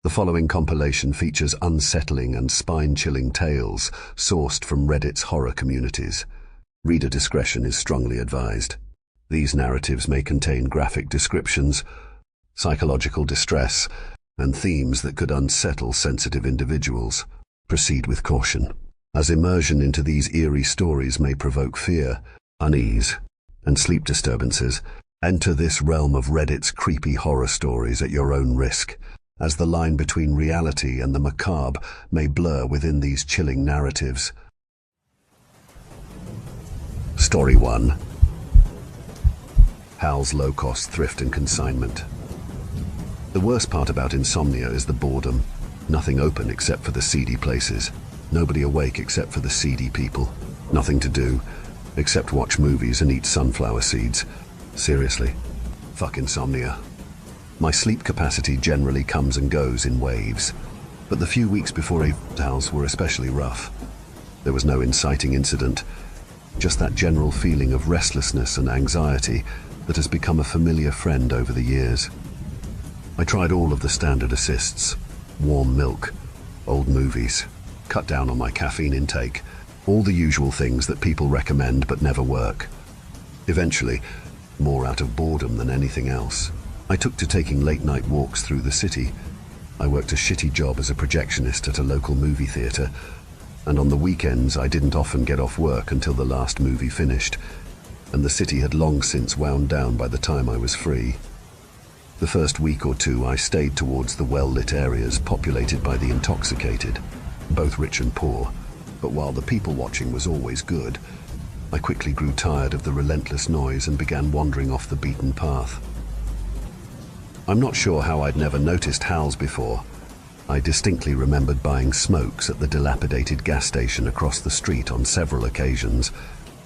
The following compilation features unsettling and spine-chilling tales sourced from Reddit's horror communities. Reader discretion is strongly advised. These narratives may contain graphic descriptions, psychological distress, and themes that could unsettle sensitive individuals. Proceed with caution, as immersion into these eerie stories may provoke fear, unease, and sleep disturbances. Enter this realm of Reddit's creepy horror stories at your own risk, as the line between reality and the macabre may blur within these chilling narratives. Story 1. Hal's Low-Cost Thrift and Consignment. The worst part about insomnia is the boredom. Nothing open except for the seedy places. Nobody awake except for the seedy people. Nothing to do except watch movies and eat sunflower seeds. Seriously, fuck insomnia. My sleep capacity generally comes and goes in waves, but the few weeks before Hal's were especially rough. There was no inciting incident, just that general feeling of restlessness and anxiety that has become a familiar friend over the years. I tried all of the standard assists: warm milk, old movies, cut down on my caffeine intake, all the usual things that people recommend but never work. Eventually, more out of boredom than anything else, I took to taking late-night walks through the city. I worked a shitty job as a projectionist at a local movie theater, and on the weekends I didn't often get off work until the last movie finished, and the city had long since wound down by the time I was free. The first week or two I stayed towards the well-lit areas populated by the intoxicated, both rich and poor, but while the people watching was always good, I quickly grew tired of the relentless noise and began wandering off the beaten path. I'm not sure how I'd never noticed Hal's before. I distinctly remembered buying smokes at the dilapidated gas station across the street on several occasions,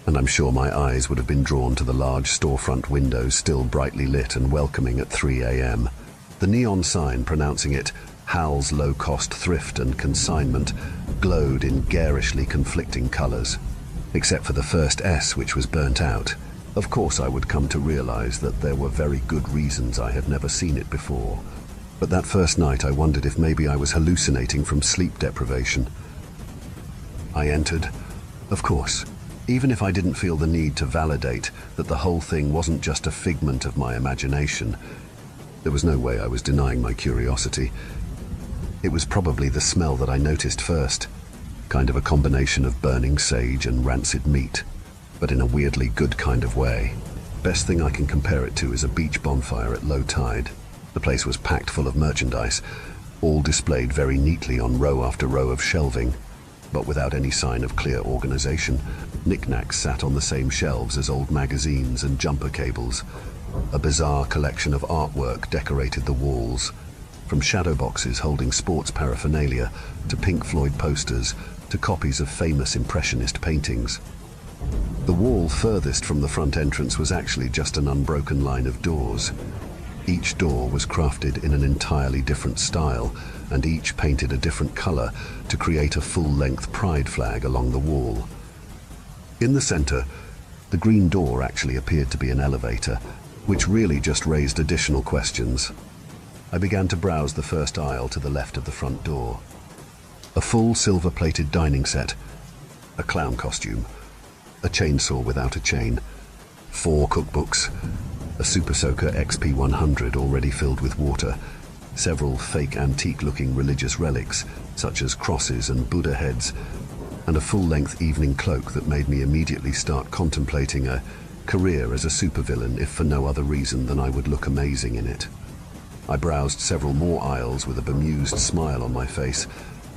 and I'm sure my eyes would have been drawn to the large storefront windows still brightly lit and welcoming at 3 a.m. The neon sign pronouncing it Hal's Low-Cost Thrift and Consignment glowed in garishly conflicting colors, except for the first S, which was burnt out. Of course I would come to realize that there were very good reasons I had never seen it before, but that first night I wondered if maybe I was hallucinating from sleep deprivation. I entered, of course, even if I didn't feel the need to validate that the whole thing wasn't just a figment of my imagination. There was no way I was denying my curiosity. It was probably the smell that I noticed first, kind of a combination of burning sage and rancid meat, but in a weirdly good kind of way. Best thing I can compare it to is a beach bonfire at low tide. The place was packed full of merchandise, all displayed very neatly on row after row of shelving, but without any sign of clear organization. Knickknacks sat on the same shelves as old magazines and jumper cables. A bizarre collection of artwork decorated the walls, from shadow boxes holding sports paraphernalia to Pink Floyd posters to copies of famous impressionist paintings. The wall furthest from the front entrance was actually just an unbroken line of doors. Each door was crafted in an entirely different style, and each painted a different color to create a full-length pride flag along the wall. In the center, the green door actually appeared to be an elevator, which really just raised additional questions. I began to browse the first aisle to the left of the front door. A full silver-plated dining set, a clown costume, a chainsaw without a chain, 4 cookbooks, a Super Soaker XP100 already filled with water, several fake antique-looking religious relics, such as crosses and Buddha heads, and a full-length evening cloak that made me immediately start contemplating a career as a supervillain, if for no other reason than I would look amazing in it. I browsed several more aisles with a bemused smile on my face,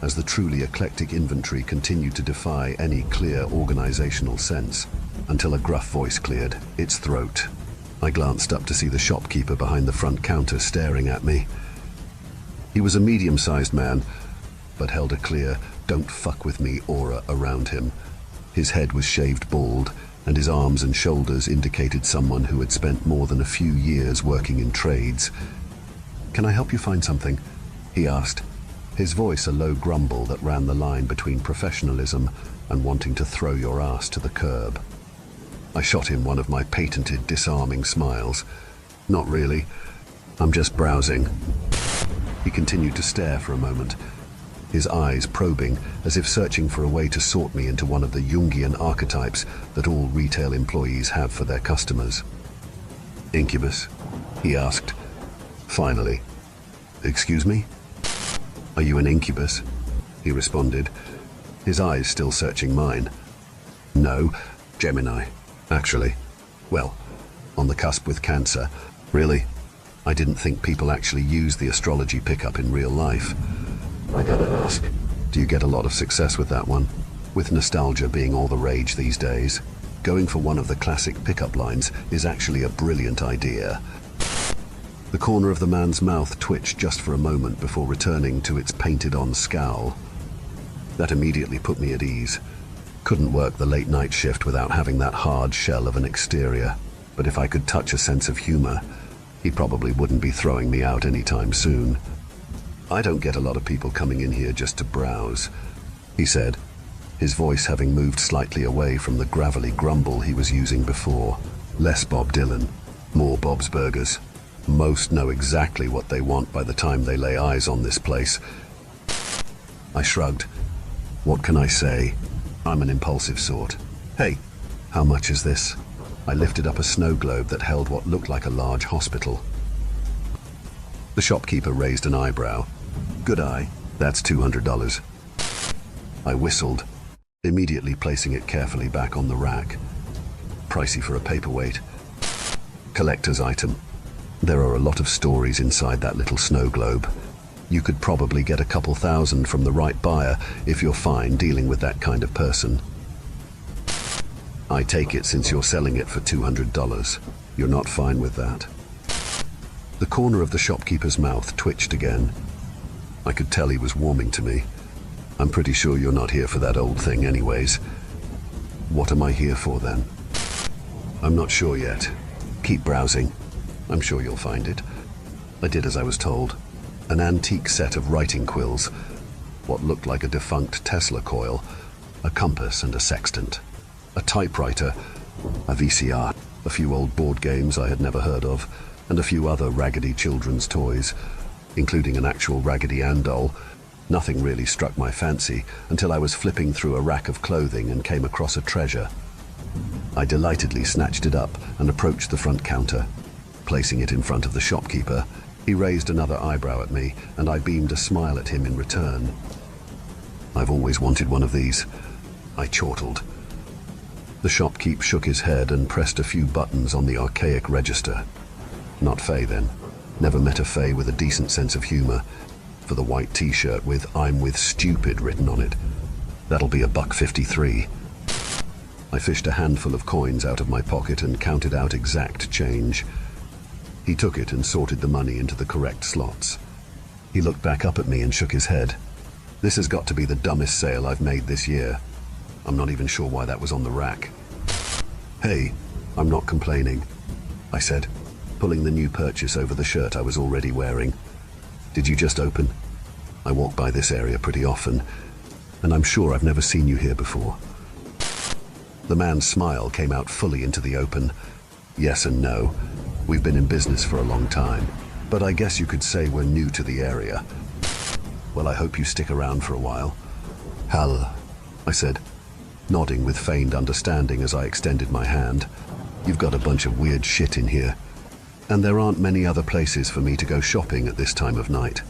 as the truly eclectic inventory continued to defy any clear organizational sense, until a gruff voice cleared its throat. I glanced up to see the shopkeeper behind the front counter staring at me. He was a medium-sized man, but held a clear "don't fuck with me" aura around him. His head was shaved bald, and his arms and shoulders indicated someone who had spent more than a few years working in trades. "Can I help you find something?" he asked, his voice a low grumble that ran the line between professionalism and wanting to throw your ass to the curb. I shot him one of my patented disarming smiles. "Not really. I'm just browsing." He continued to stare for a moment, his eyes probing, as if searching for a way to sort me into one of the Jungian archetypes that all retail employees have for their customers. "Incubus?" he asked. Finally. "Excuse me? Are you an incubus?" he responded, his eyes still searching mine. "No, Gemini, actually. Well, on the cusp with Cancer. Really? I didn't think people actually use the astrology pickup in real life. I gotta ask, do you get a lot of success with that one? With nostalgia being all the rage these days, going for one of the classic pickup lines is actually a brilliant idea." The corner of the man's mouth twitched just for a moment before returning to its painted-on scowl. That immediately put me at ease. Couldn't work the late-night shift without having that hard shell of an exterior, but if I could touch a sense of humor, he probably wouldn't be throwing me out anytime soon. "I don't get a lot of people coming in here just to browse," he said, his voice having moved slightly away from the gravelly grumble he was using before. Less Bob Dylan, more Bob's Burgers. Most know exactly what they want by the time they lay eyes on this place. I shrugged. What can I say? I'm an impulsive sort. "Hey, how much is this?" I lifted up a snow globe that held what looked like a large hospital. The shopkeeper raised an eyebrow. "Good eye, that's $200. I whistled, immediately placing it carefully back on the rack. Pricey for a paperweight. Collector's item. There are a lot of stories inside that little snow globe. You could probably get a couple thousand from the right buyer if you're fine dealing with that kind of person. I take it since you're selling it for $200. You're not fine with that." The corner of the shopkeeper's mouth twitched again. I could tell he was warming to me. "I'm pretty sure you're not here for that old thing anyways." "What am I here for then?" "I'm not sure yet. Keep browsing. I'm sure you'll find it." I did as I was told. An antique set of writing quills, what looked like a defunct Tesla coil, a compass and a sextant, a typewriter, a VCR, a few old board games I had never heard of, and a few other raggedy children's toys, including an actual Raggedy Ann doll. Nothing really struck my fancy until I was flipping through a rack of clothing and came across a treasure. I delightedly snatched it up and approached the front counter. Placing it in front of the shopkeeper, he raised another eyebrow at me, and I beamed a smile at him in return. "I've always wanted one of these," I chortled. The shopkeep shook his head and pressed a few buttons on the archaic register. Not Faye, then. Never met a Faye with a decent sense of humor. For the white t-shirt with "I'm with stupid" written on it. That'll be $1.53. I fished a handful of coins out of my pocket and counted out exact change. He took it and sorted the money into the correct slots. He looked back up at me and shook his head. "This has got to be the dumbest sale I've made this year. I'm not even sure why that was on the rack." "Hey, I'm not complaining," I said, pulling the new purchase over the shirt I was already wearing. "Did you just open? I walk by this area pretty often, and I'm sure I've never seen you here before." The man's smile came out fully into the open. "Yes and no. We've been in business for a long time, but I guess you could say we're new to the area." "Well, I hope you stick around for a while." "Hal," I said, nodding with feigned understanding as I extended my hand. "You've got a bunch of weird shit in here, and there aren't many other places for me to go shopping at this time of night."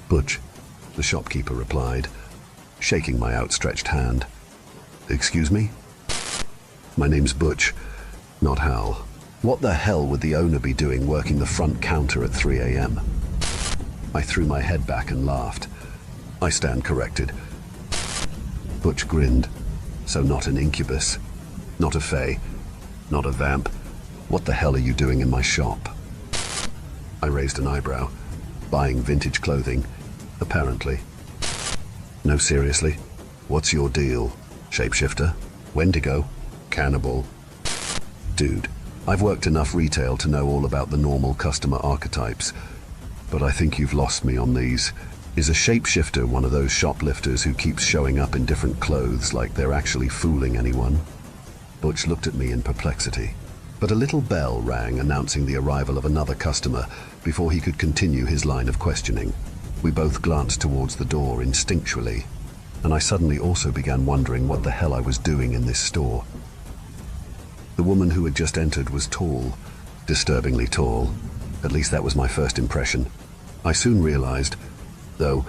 "Butch," the shopkeeper replied, shaking my outstretched hand. "Excuse me?" "My name's Butch, not Hal. What the hell would the owner be doing working the front counter at 3 a.m.? I threw my head back and laughed. "I stand corrected." Butch grinned. "So not an incubus, not a fae, not a vamp. What the hell are you doing in my shop?" I raised an eyebrow. "Buying vintage clothing, apparently." "No, seriously? What's your deal? Shapeshifter? Wendigo? Cannibal?" "Dude, I've worked enough retail to know all about the normal customer archetypes, but I think you've lost me on these. Is a shapeshifter one of those shoplifters who keeps showing up in different clothes like they're actually fooling anyone?" Butch looked at me in perplexity. But a little bell rang announcing the arrival of another customer before he could continue his line of questioning. We both glanced towards the door instinctually, and I suddenly also began wondering what the hell I was doing in this store. The woman who had just entered was tall, disturbingly tall. At least that was my first impression. I soon realized, though,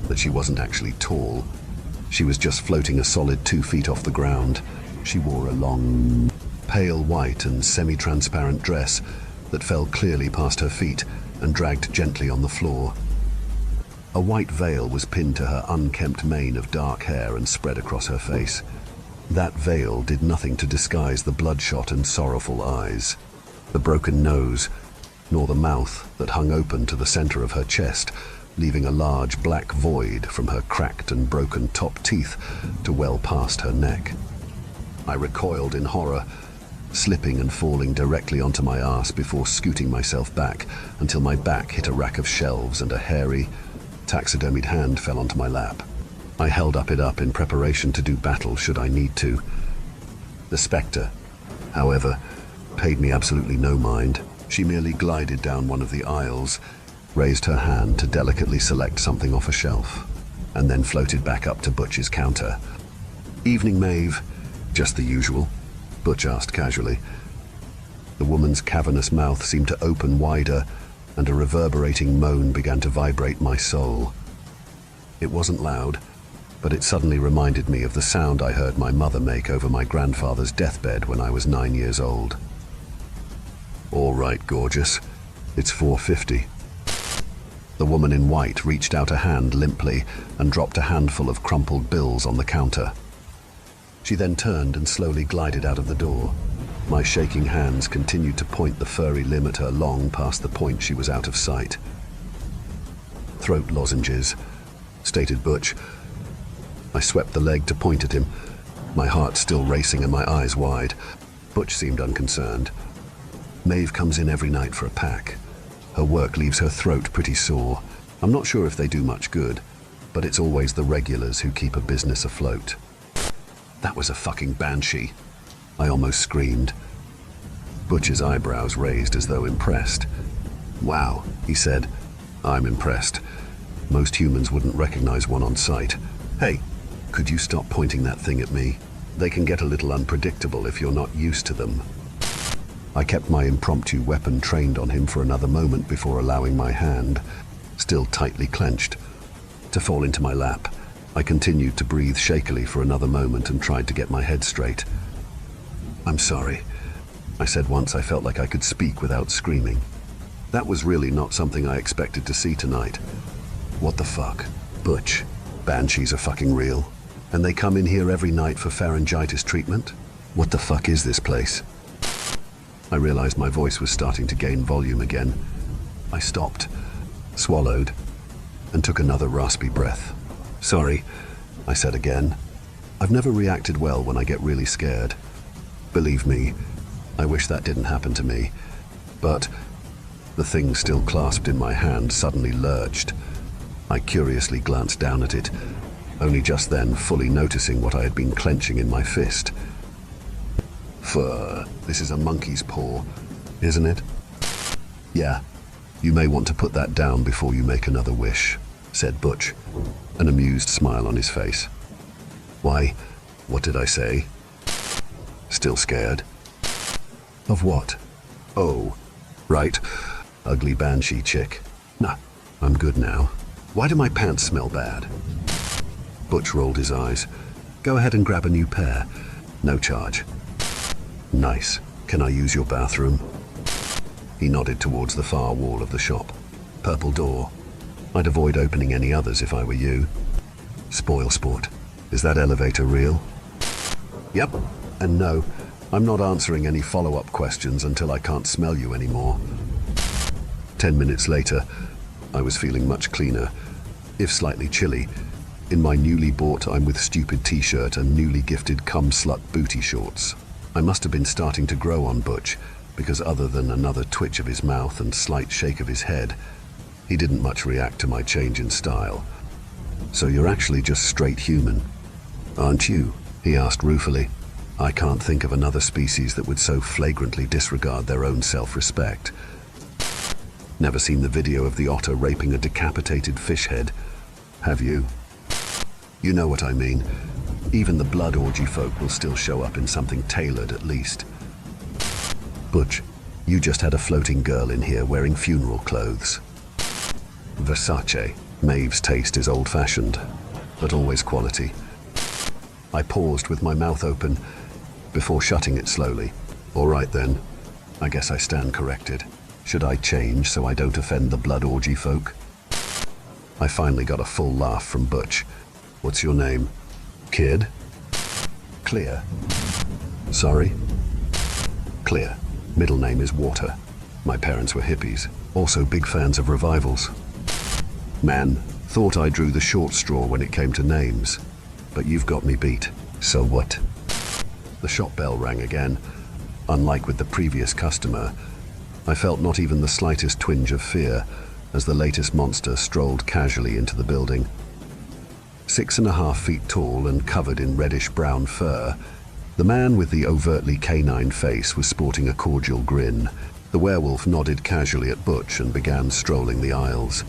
that she wasn't actually tall. She was just floating a solid 2 feet off the ground. She wore a long, pale white and semi-transparent dress that fell clearly past her feet and dragged gently on the floor. A white veil was pinned to her unkempt mane of dark hair and spread across her face. That veil did nothing to disguise the bloodshot and sorrowful eyes, the broken nose, nor the mouth that hung open to the center of her chest, leaving a large black void from her cracked and broken top teeth to well past her neck. I recoiled in horror, slipping and falling directly onto my ass before scooting myself back until my back hit a rack of shelves and a hairy, taxidermied hand fell onto my lap. I held it up in preparation to do battle should I need to. The spectre, however, paid me absolutely no mind. She merely glided down one of the aisles, raised her hand to delicately select something off a shelf, and then floated back up to Butch's counter. "Evening, Maeve." "Just the usual?" Butch asked casually. The woman's cavernous mouth seemed to open wider, and a reverberating moan began to vibrate my soul. It wasn't loud, but it suddenly reminded me of the sound I heard my mother make over my grandfather's deathbed when I was 9 years old. "All right, gorgeous. It's 4:50. The woman in white reached out a hand limply and dropped a handful of crumpled bills on the counter. She then turned and slowly glided out of the door. My shaking hands continued to point the furry limb at her long past the point she was out of sight. "Throat lozenges," stated Butch. I swept the leg to point at him, my heart still racing and my eyes wide. Butch seemed unconcerned. "Maeve comes in every night for a pack. Her work leaves her throat pretty sore. I'm not sure if they do much good, but it's always the regulars who keep a business afloat." That was a fucking banshee. I almost screamed. Butch's eyebrows raised as though impressed. "Wow," he said. "I'm impressed. Most humans wouldn't recognize one on sight. Hey, could you stop pointing that thing at me? They can get a little unpredictable if you're not used to them." I kept my impromptu weapon trained on him for another moment before allowing my hand, still tightly clenched, to fall into my lap. I continued to breathe shakily for another moment and tried to get my head straight. "I'm sorry," I said once I felt like I could speak without screaming. That was really not something I expected to see tonight. "What the fuck? Butch, banshees are fucking real? And they come in here every night for pharyngitis treatment? What the fuck is this place?" I realized my voice was starting to gain volume again. I stopped, swallowed, and took another raspy breath. "Sorry," I said again. I've never reacted well when I get really scared. Believe me, I wish that didn't happen to me. But the thing still clasped in my hand suddenly lurched. I curiously glanced down at it, only just then fully noticing what I had been clenching in my fist. This is a monkey's paw, isn't it?" "Yeah, you may want to put that down before you make another wish," said Butch, an amused smile on his face. "Why, what did I say? Still scared?" "Of what?" "Oh, right, ugly banshee chick. Nah, I'm good now. Why do my pants smell bad?" Butch rolled his eyes. "Go ahead and grab a new pair. No charge." "Nice. Can I use your bathroom?" He nodded towards the far wall of the shop. "Purple door. I'd avoid opening any others if I were you." "Spoil sport. Is that elevator real?" "Yep, and no. I'm not answering any follow-up questions until I can't smell you anymore." 10 minutes later, I was feeling much cleaner, if slightly chilly, in my newly bought I'm with stupid t-shirt and newly gifted cum-slut booty shorts. I must have been starting to grow on Butch, because other than another twitch of his mouth and slight shake of his head, he didn't much react to my change in style. "So you're actually just straight human, aren't you?" he asked ruefully. I can't think of another species that would so flagrantly disregard their own self-respect. Never seen the video of the otter raping a decapitated fish head, have you? You know what I mean. Even the blood orgy folk will still show up in something tailored at least. Butch, you just had a floating girl in here wearing funeral clothes. Versace. Maeve's taste is old-fashioned, but always quality. I paused with my mouth open before shutting it slowly. All right then, I guess I stand corrected. Should I change so I don't offend the blood orgy folk? I finally got a full laugh from Butch. What's your name? Kid? Clear. Sorry? Clear. Middle name is Water. My parents were hippies, also big fans of revivals. Man, thought I drew the short straw when it came to names, but you've got me beat. So what? The shop bell rang again. Unlike with the previous customer, I felt not even the slightest twinge of fear as the latest monster strolled casually into the building. 6.5 feet tall and covered in reddish-brown fur, the man with the overtly canine face was sporting a cordial grin. The werewolf nodded casually at Butch and began strolling the aisles.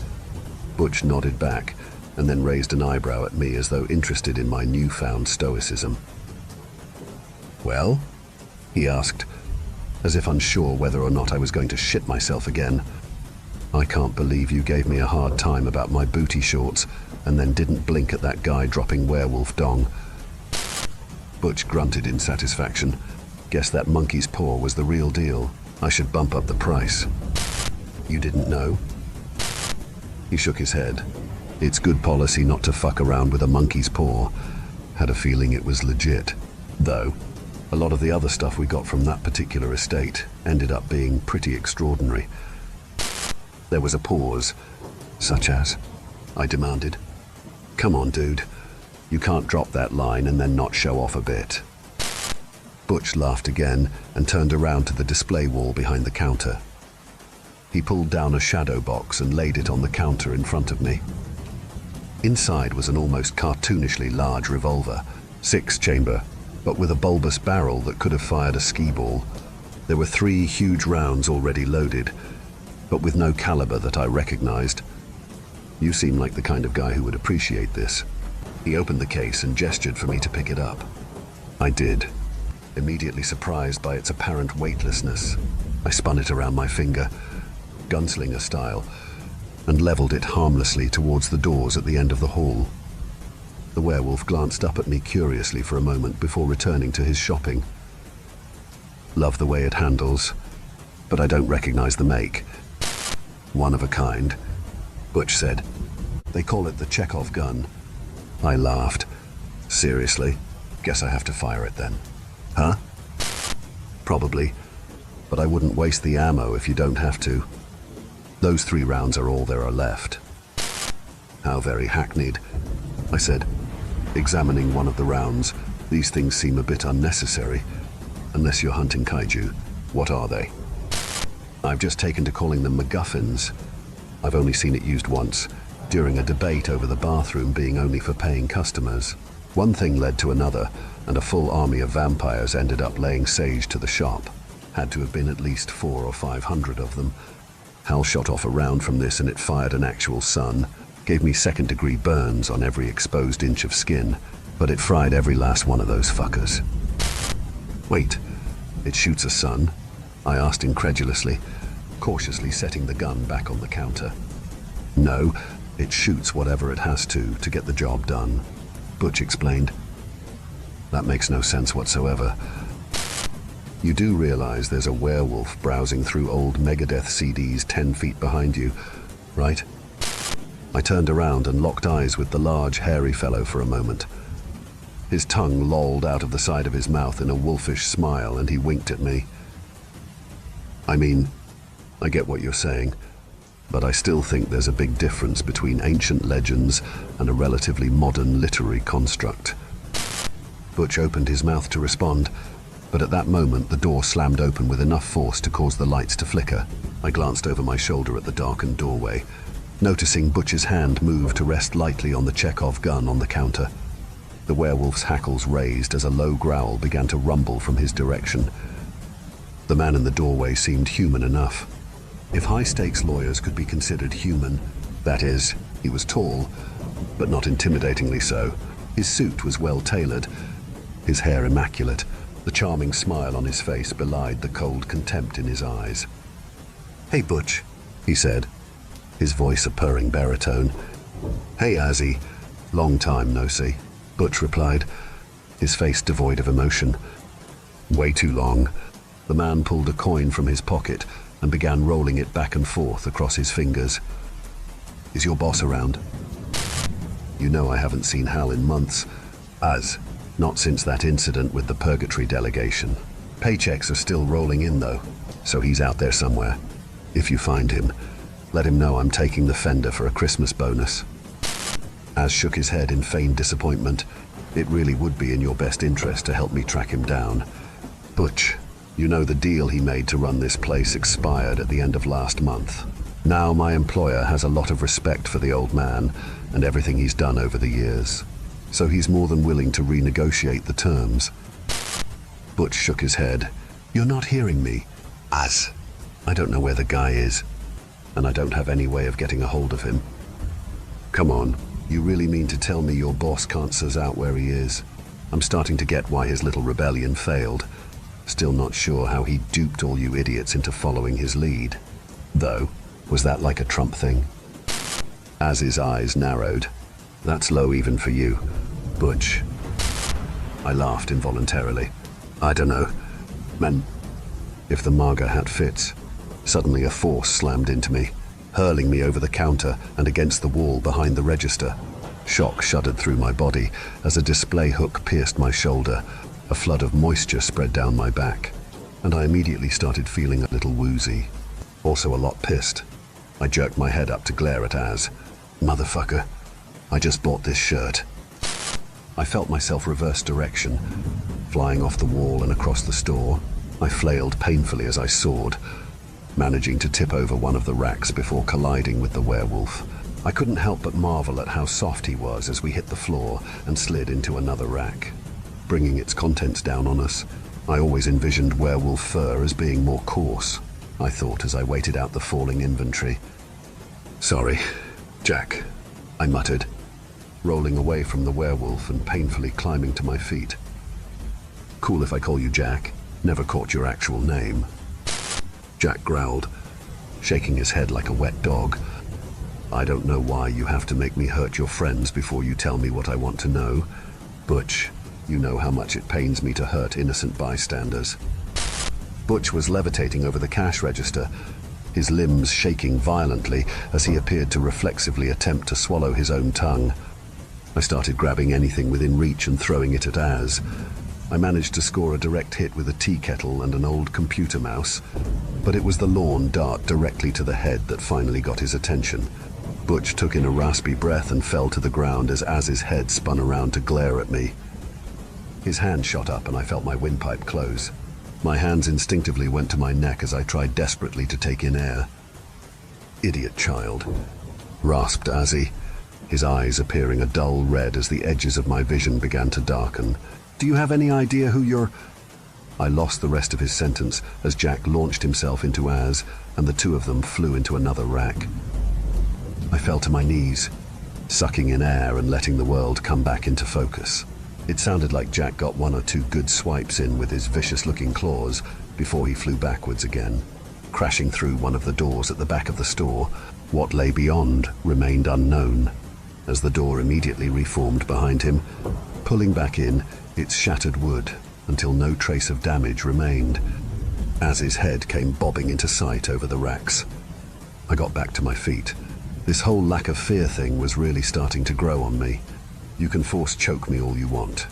Butch nodded back and then raised an eyebrow at me as though interested in my newfound stoicism. "Well?" he asked, as if unsure whether or not I was going to shit myself again. "I can't believe you gave me a hard time about my booty shorts and then didn't blink at that guy dropping werewolf dong." Butch grunted in satisfaction. Guess that monkey's paw was the real deal. I should bump up the price. "You didn't know?" He shook his head. "It's good policy not to fuck around with a monkey's paw." Had a feeling it was legit. Though, a lot of the other stuff we got from that particular estate ended up being pretty extraordinary. There was a pause. "Such as?" I demanded. "Come on, dude. You can't drop that line and then not show off a bit." Butch laughed again and turned around to the display wall behind the counter. He pulled down a shadow box and laid it on the counter in front of me. Inside was an almost cartoonishly large revolver, 6-chamber, but with a bulbous barrel that could have fired a skee ball. There were 3 huge rounds already loaded, but with no caliber that I recognized. "You seem like the kind of guy who would appreciate this." He opened the case and gestured for me to pick it up. I did, immediately surprised by its apparent weightlessness. I spun it around my finger, gunslinger style, and leveled it harmlessly towards the doors at the end of the hall. The werewolf glanced up at me curiously for a moment before returning to his shopping. "Love the way it handles, but I don't recognize the make." "One of a kind," Butch said. "They call it the Chekhov gun." I laughed. "Seriously? Guess I have to fire it then." "Huh?" "Probably, but I wouldn't waste the ammo if you don't have to. Those 3 rounds are all there are left." "How very hackneyed," I said, examining one of the rounds. "These things seem a bit unnecessary. Unless you're hunting kaiju. What are they?" "I've just taken to calling them MacGuffins. I've only seen it used once, during a debate over the bathroom being only for paying customers. One thing led to another, and a full army of vampires ended up laying siege to the shop. Had to have been at least 400 or 500 of them. Hal shot off a round from this and it fired an actual sun. Gave me second-degree burns on every exposed inch of skin, but it fried every last one of those fuckers." "Wait, it shoots a sun?" I asked incredulously, cautiously setting the gun back on the counter. "No, it shoots whatever it has to get the job done," Butch explained. "That makes no sense whatsoever. You do realize there's a werewolf browsing through old Megadeth CDs 10 feet behind you, right?" I turned around and locked eyes with the large, hairy fellow for a moment. His tongue lolled out of the side of his mouth in a wolfish smile, and he winked at me. "I mean, I get what you're saying, but I still think there's a big difference between ancient legends and a relatively modern literary construct." Butch opened his mouth to respond, but at that moment the door slammed open with enough force to cause the lights to flicker. I glanced over my shoulder at the darkened doorway, noticing Butch's hand move to rest lightly on the Chekhov gun on the counter. The werewolf's hackles raised as a low growl began to rumble from his direction. The man in the doorway seemed human enough. If high-stakes lawyers could be considered human, that is, he was tall, but not intimidatingly so. His suit was well-tailored, his hair immaculate. The charming smile on his face belied the cold contempt in his eyes. "Hey, Butch," he said, his voice a purring baritone. "Hey, Azzy. Long time no see," Butch replied, his face devoid of emotion. "Way too long." The man pulled a coin from his pocket and began rolling it back and forth across his fingers. "Is your boss around?" "You know I haven't seen Hal in months. Not since that incident with the Purgatory delegation. Paychecks are still rolling in though, so he's out there somewhere. If you find him, let him know I'm taking the Fender for a Christmas bonus." Az shook his head in feigned disappointment. "It really would be in your best interest to help me track him down. Butch, you know the deal he made to run this place expired at the end of last month. Now my employer has a lot of respect for the old man and everything he's done over the years. So he's more than willing to renegotiate the terms." Butch shook his head. "You're not hearing me. Az, I don't know where the guy is, and I don't have any way of getting a hold of him." "Come on, you really mean to tell me your boss can't suss out where he is?" I'm starting to get why his little rebellion failed. Still not sure how he duped all you idiots into following his lead. Though, was that like a Trump thing? Az's eyes narrowed. "That's low even for you, Butch." I laughed involuntarily. "I don't know, man, if the MAGA hat fits." Suddenly a force slammed into me, hurling me over the counter and against the wall behind the register. Shock shuddered through my body as a display hook pierced my shoulder. A flood of moisture spread down my back, and I immediately started feeling a little woozy. Also a lot pissed. I jerked my head up to glare at Az. "Motherfucker, I just bought this shirt." I felt myself reverse direction, flying off the wall and across the store. I flailed painfully as I soared, managing to tip over one of the racks before colliding with the werewolf. I couldn't help but marvel at how soft he was as we hit the floor and slid into another rack, bringing its contents down on us. I always envisioned werewolf fur as being more coarse, I thought as I weighted out the falling inventory. "Sorry, Jack," I muttered, rolling away from the werewolf and painfully climbing to my feet. "Cool if I call you Jack. Never caught your actual name." Jack growled, shaking his head like a wet dog. "I don't know why you have to make me hurt your friends before you tell me what I want to know. Butch, you know how much it pains me to hurt innocent bystanders." Butch was levitating over the cash register, his limbs shaking violently as he appeared to reflexively attempt to swallow his own tongue. I started grabbing anything within reach and throwing it at Az. I managed to score a direct hit with a tea kettle and an old computer mouse, but it was the lawn dart directly to the head that finally got his attention. Butch took in a raspy breath and fell to the ground as Az's head spun around to glare at me. His hand shot up and I felt my windpipe close. My hands instinctively went to my neck as I tried desperately to take in air. "Idiot child," rasped Azzy, his eyes appearing a dull red as the edges of my vision began to darken. "Do you have any idea who you're—" I lost the rest of his sentence as Jack launched himself into Az, and the two of them flew into another rack. I fell to my knees, sucking in air and letting the world come back into focus. It sounded like Jack got one or two good swipes in with his vicious-looking claws before he flew backwards again, crashing through one of the doors at the back of the store. What lay beyond remained unknown, as the door immediately reformed behind him, pulling back in its shattered wood until no trace of damage remained. Az's head came bobbing into sight over the racks. I got back to my feet. This whole lack of fear thing was really starting to grow on me. "You can force choke me all you want,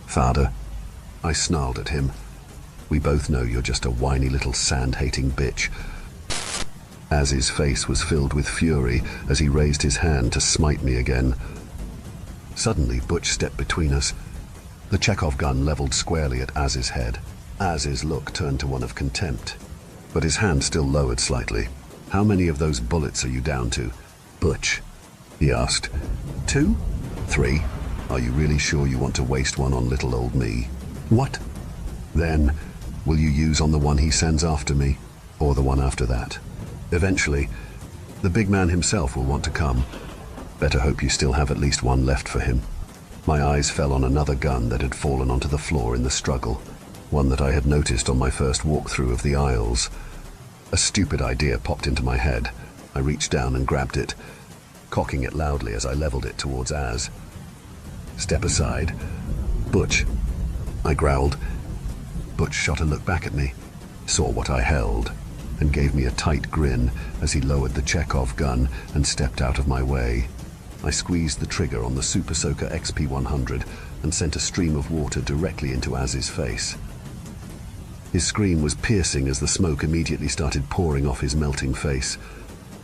Father," I snarled at him. "We both know you're just a whiny little sand-hating bitch." Az's face was filled with fury as he raised his hand to smite me again. Suddenly, Butch stepped between us, the Chekhov gun leveled squarely at Az's head. Az's look turned to one of contempt, but his hand still lowered slightly. "How many of those bullets are you down to, Butch?" he asked. "2? 3? Are you really sure you want to waste one on little old me? What? Then, will you use on the one he sends after me, or the one after that? Eventually, the big man himself will want to come. Better hope you still have at least one left for him. My eyes fell on another gun that had fallen onto the floor in the struggle, one that I had noticed on my first walkthrough of the aisles. A stupid idea popped into my head. I reached down and grabbed it, cocking it loudly as I leveled it towards Az. Step aside. Butch, I growled. Butch shot a look back at me, saw what I held, and gave me a tight grin as he lowered the Chekhov gun and stepped out of my way. I squeezed the trigger on the Super Soaker XP100 and sent a stream of water directly into Az's face. His scream was piercing as the smoke immediately started pouring off his melting face.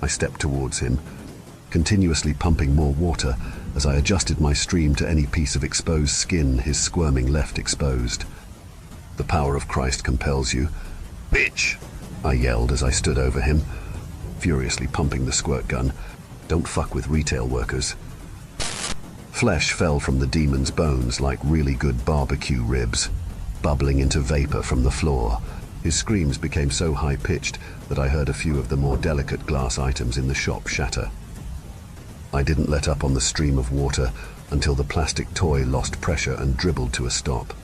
I stepped towards him, continuously pumping more water as I adjusted my stream to any piece of exposed skin his squirming left exposed. The power of Christ compels you. Bitch! I yelled as I stood over him, furiously pumping the squirt gun. Don't fuck with retail workers. Flesh fell from the demon's bones like really good barbecue ribs, bubbling into vapor from the floor. His screams became so high-pitched that I heard a few of the more delicate glass items in the shop shatter. I didn't let up on the stream of water until the plastic toy lost pressure and dribbled to a stop.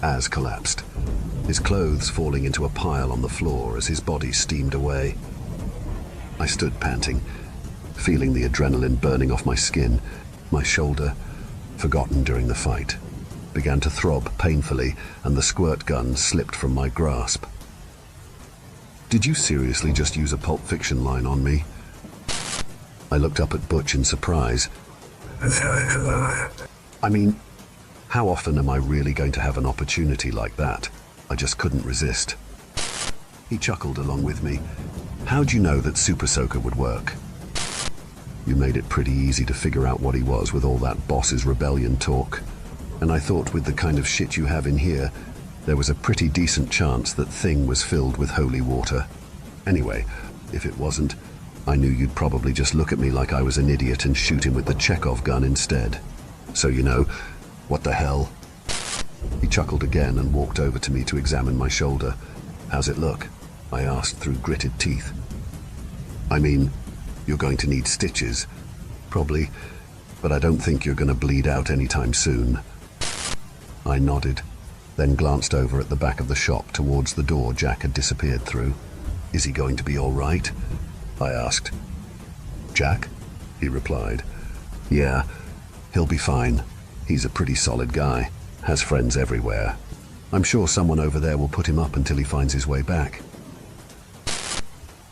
Az collapsed, his clothes falling into a pile on the floor as his body steamed away. I stood panting, feeling the adrenaline burning off my skin. My shoulder, forgotten during the fight, began to throb painfully, and the squirt gun slipped from my grasp. Did you seriously just use a Pulp Fiction line on me? I looked up at Butch in surprise. I mean, how often am I really going to have an opportunity like that? I just couldn't resist. He chuckled along with me. How'd you know that Super Soaker would work? You made it pretty easy to figure out what he was with all that boss's rebellion talk. And I thought with the kind of shit you have in here, there was a pretty decent chance that thing was filled with holy water. Anyway, if it wasn't, I knew you'd probably just look at me like I was an idiot and shoot him with the Chekhov gun instead. So you know, what the hell? He chuckled again and walked over to me to examine my shoulder. How's it look? I asked through gritted teeth. I mean, you're going to need stitches. Probably, but I don't think you're going to bleed out anytime soon. I nodded, then glanced over at the back of the shop towards the door Jack had disappeared through. Is he going to be all right? I asked. Jack? He replied. Yeah, he'll be fine. He's a pretty solid guy, has friends everywhere. I'm sure someone over there will put him up until he finds his way back.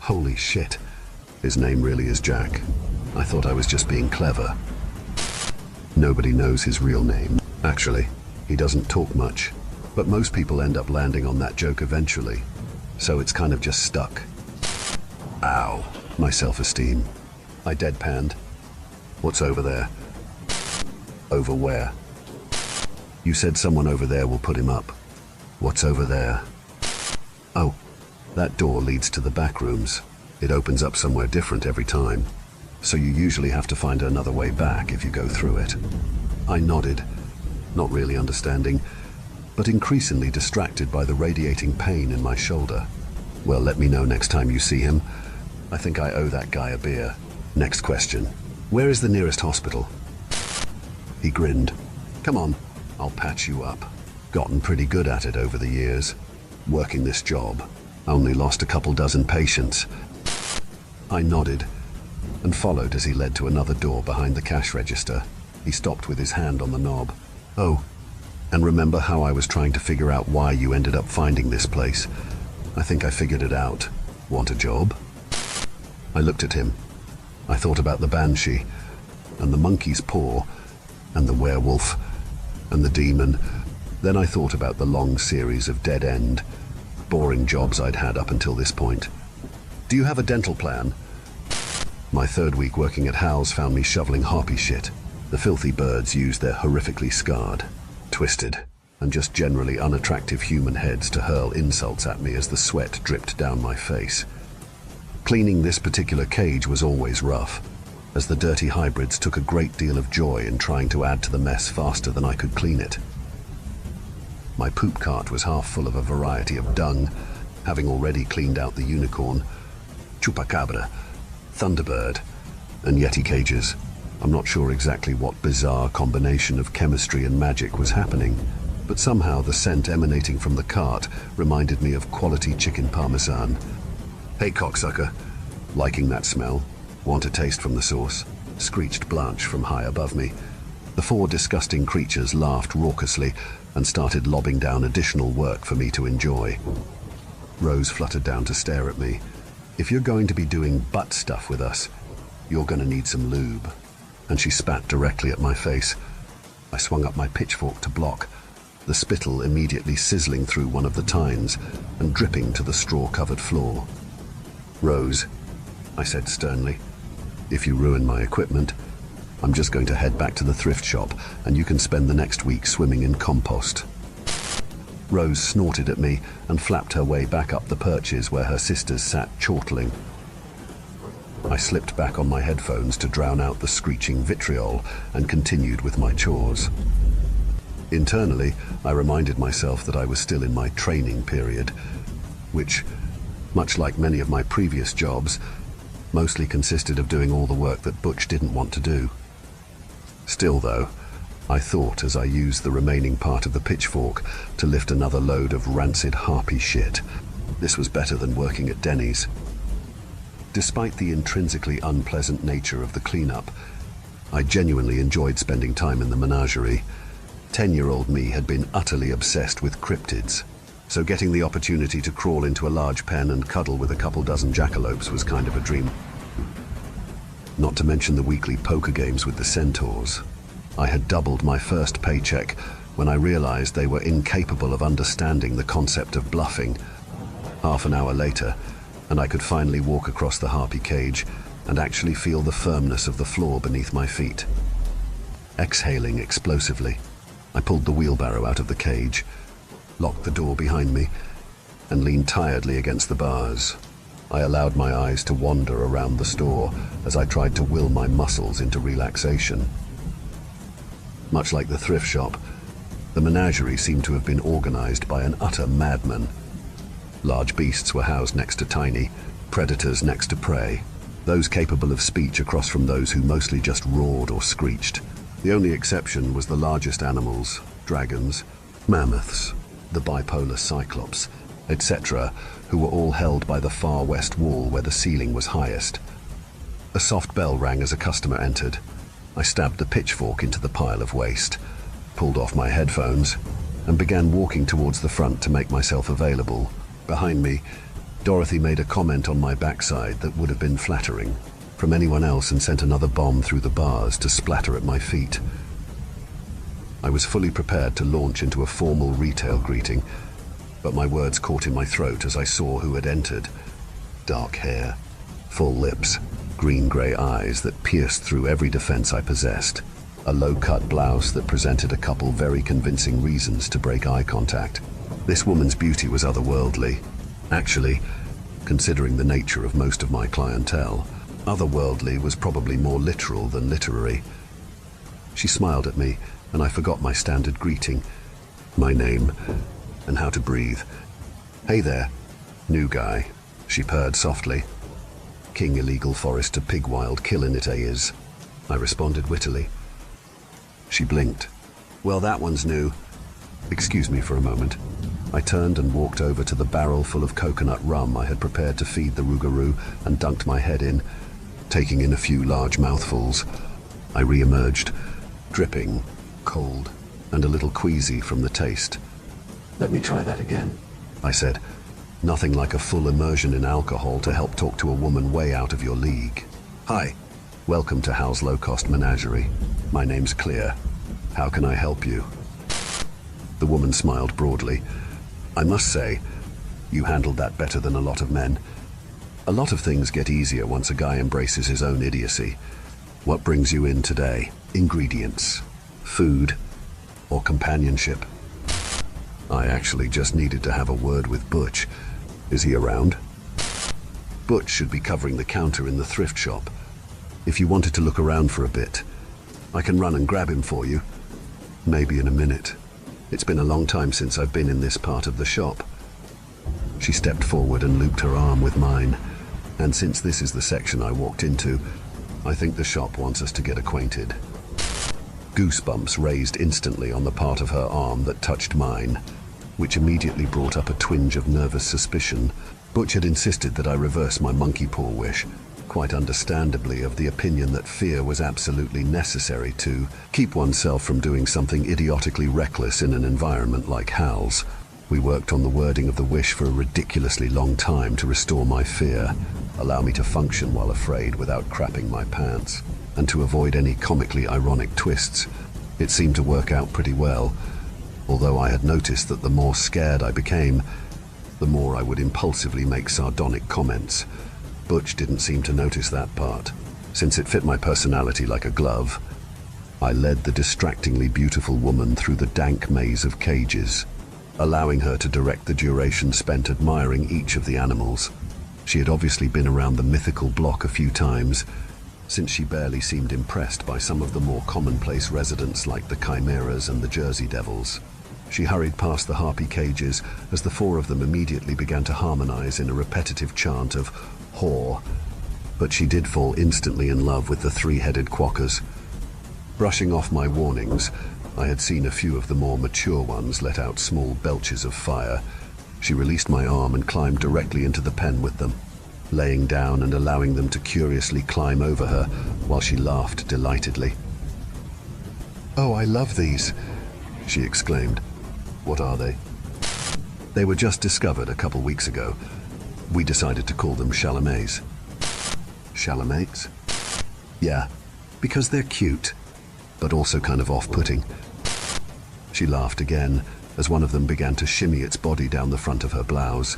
Holy shit. His name really is Jack. I thought I was just being clever. Nobody knows his real name. Actually, he doesn't talk much, but most people end up landing on that joke eventually, so it's kind of just stuck. Ow, my self-esteem. I deadpanned. What's over there? Over where? You said someone over there will put him up. What's over there? Oh, that door leads to the back rooms. It opens up somewhere different every time, so you usually have to find another way back if you go through it. I nodded, not really understanding, but increasingly distracted by the radiating pain in my shoulder. Well, let me know next time you see him. I think I owe that guy a beer. Next question. Where is the nearest hospital? He grinned. Come on, I'll patch you up. Gotten pretty good at it over the years. Working this job. Only lost a couple dozen patients. I nodded and followed as he led to another door behind the cash register. He stopped with his hand on the knob. Oh, and remember how I was trying to figure out why you ended up finding this place? I think I figured it out. Want a job? I looked at him. I thought about the banshee, and the monkey's paw, and the werewolf, and the demon. Then I thought about the long series of dead-end, boring jobs I'd had up until this point. Do you have a dental plan? My third week working at Hal's found me shoveling harpy shit. The filthy birds used their horrifically scarred, twisted, and just generally unattractive human heads to hurl insults at me as the sweat dripped down my face. Cleaning this particular cage was always rough, as the dirty hybrids took a great deal of joy in trying to add to the mess faster than I could clean it. My poop cart was half full of a variety of dung, having already cleaned out the unicorn, chupacabra, thunderbird, and yeti cages. I'm not sure exactly what bizarre combination of chemistry and magic was happening, but somehow the scent emanating from the cart reminded me of quality chicken parmesan. "Hey, cocksucker. Liking that smell? Want a taste from the sauce?" screeched Blanche from high above me. The four disgusting creatures laughed raucously and started lobbing down additional work for me to enjoy. Rose fluttered down to stare at me. "If you're going to be doing butt stuff with us, you're going to need some lube." And she spat directly at my face. I swung up my pitchfork to block, the spittle immediately sizzling through one of the tines and dripping to the straw-covered floor. "Rose," I said sternly, "if you ruin my equipment, I'm just going to head back to the thrift shop and you can spend the next week swimming in compost." Rose snorted at me and flapped her way back up the perches where her sisters sat chortling. I slipped back on my headphones to drown out the screeching vitriol and continued with my chores. Internally, I reminded myself that I was still in my training period, which, much like many of my previous jobs, mostly consisted of doing all the work that Butch didn't want to do. Still, though, I thought as I used the remaining part of the pitchfork to lift another load of rancid harpy shit, this was better than working at Denny's. Despite the intrinsically unpleasant nature of the cleanup, I genuinely enjoyed spending time in the menagerie. 10-year-old me had been utterly obsessed with cryptids, so getting the opportunity to crawl into a large pen and cuddle with a couple dozen jackalopes was kind of a dream. Not to mention the weekly poker games with the centaurs. I had doubled my first paycheck when I realized they were incapable of understanding the concept of bluffing. Half an hour later, and I could finally walk across the harpy cage and actually feel the firmness of the floor beneath my feet. Exhaling explosively, I pulled the wheelbarrow out of the cage, locked the door behind me, and leaned tiredly against the bars. I allowed my eyes to wander around the store as I tried to will my muscles into relaxation. Much like the thrift shop, the menagerie seemed to have been organized by an utter madman. Large beasts were housed next to tiny, predators next to prey, those capable of speech across from those who mostly just roared or screeched. The only exception was the largest animals, dragons, mammoths, the bipolar cyclops, etc., who were all held by the far west wall where the ceiling was highest. A soft bell rang as a customer entered. I stabbed the pitchfork into the pile of waste, pulled off my headphones, and began walking towards the front to make myself available. Behind me, Dorothy made a comment on my backside that would have been flattering from anyone else and sent another bomb through the bars to splatter at my feet. I was fully prepared to launch into a formal retail greeting, but my words caught in my throat as I saw who had entered. Dark hair, full lips, green-grey eyes that pierced through every defense I possessed, a low-cut blouse that presented a couple very convincing reasons to break eye contact. This woman's beauty was otherworldly. Actually, considering the nature of most of my clientele, otherworldly was probably more literal than literary. She smiled at me, and I forgot my standard greeting, my name, and how to breathe. "Hey there, new guy," she purred softly. "King illegal forest to pig wild killin' it is," I responded wittily. She blinked. "Well, that one's new." "Excuse me for a moment." I turned and walked over to the barrel full of coconut rum I had prepared to feed the rougarou and dunked my head in, taking in a few large mouthfuls. I re-emerged, dripping, cold, and a little queasy from the taste. "Let me try that again," I said. Nothing like a full immersion in alcohol to help talk to a woman way out of your league. "Hi, welcome to Hal's Low-Cost Menagerie. My name's Clear. How can I help you?" The woman smiled broadly. "I must say, you handled that better than a lot of men. A lot of things get easier once a guy embraces his own idiocy. What brings you in today? Ingredients, food, or companionship?" I actually just needed to have a word with Butch. Is he around? Butch should be covering the counter in the thrift shop. If you wanted to look around for a bit, I can run and grab him for you. Maybe in a minute. It's been a long time since I've been in this part of the shop. She stepped forward and looped her arm with mine. And since this is the section I walked into, I think the shop wants us to get acquainted. Goosebumps raised instantly on the part of her arm that touched mine, which immediately brought up a twinge of nervous suspicion. Butch had insisted that I reverse my monkey paw wish, quite understandably of the opinion that fear was absolutely necessary to keep oneself from doing something idiotically reckless in an environment like Hal's. We worked on the wording of the wish for a ridiculously long time to restore my fear, allow me to function while afraid without crapping my pants, and to avoid any comically ironic twists. It seemed to work out pretty well, although I had noticed that the more scared I became, the more I would impulsively make sardonic comments. Butch didn't seem to notice that part. Since it fit my personality like a glove, I led the distractingly beautiful woman through the dank maze of cages, allowing her to direct the duration spent admiring each of the animals. She had obviously been around the mythical block a few times, since she barely seemed impressed by some of the more commonplace residents like the chimeras and the Jersey Devils. She hurried past the harpy cages as the four of them immediately began to harmonize in a repetitive chant of whore, but she did fall instantly in love with the three-headed quackers. Brushing off my warnings, I had seen a few of the more mature ones let out small belches of fire. She released my arm and climbed directly into the pen with them, laying down and allowing them to curiously climb over her while she laughed delightedly. "Oh, I love these," she exclaimed. "What are they?" "They were just discovered a couple weeks ago. We decided to call them Chalamets." "Chalamets?" "Yeah, because they're cute, but also kind of off-putting." She laughed again as one of them began to shimmy its body down the front of her blouse.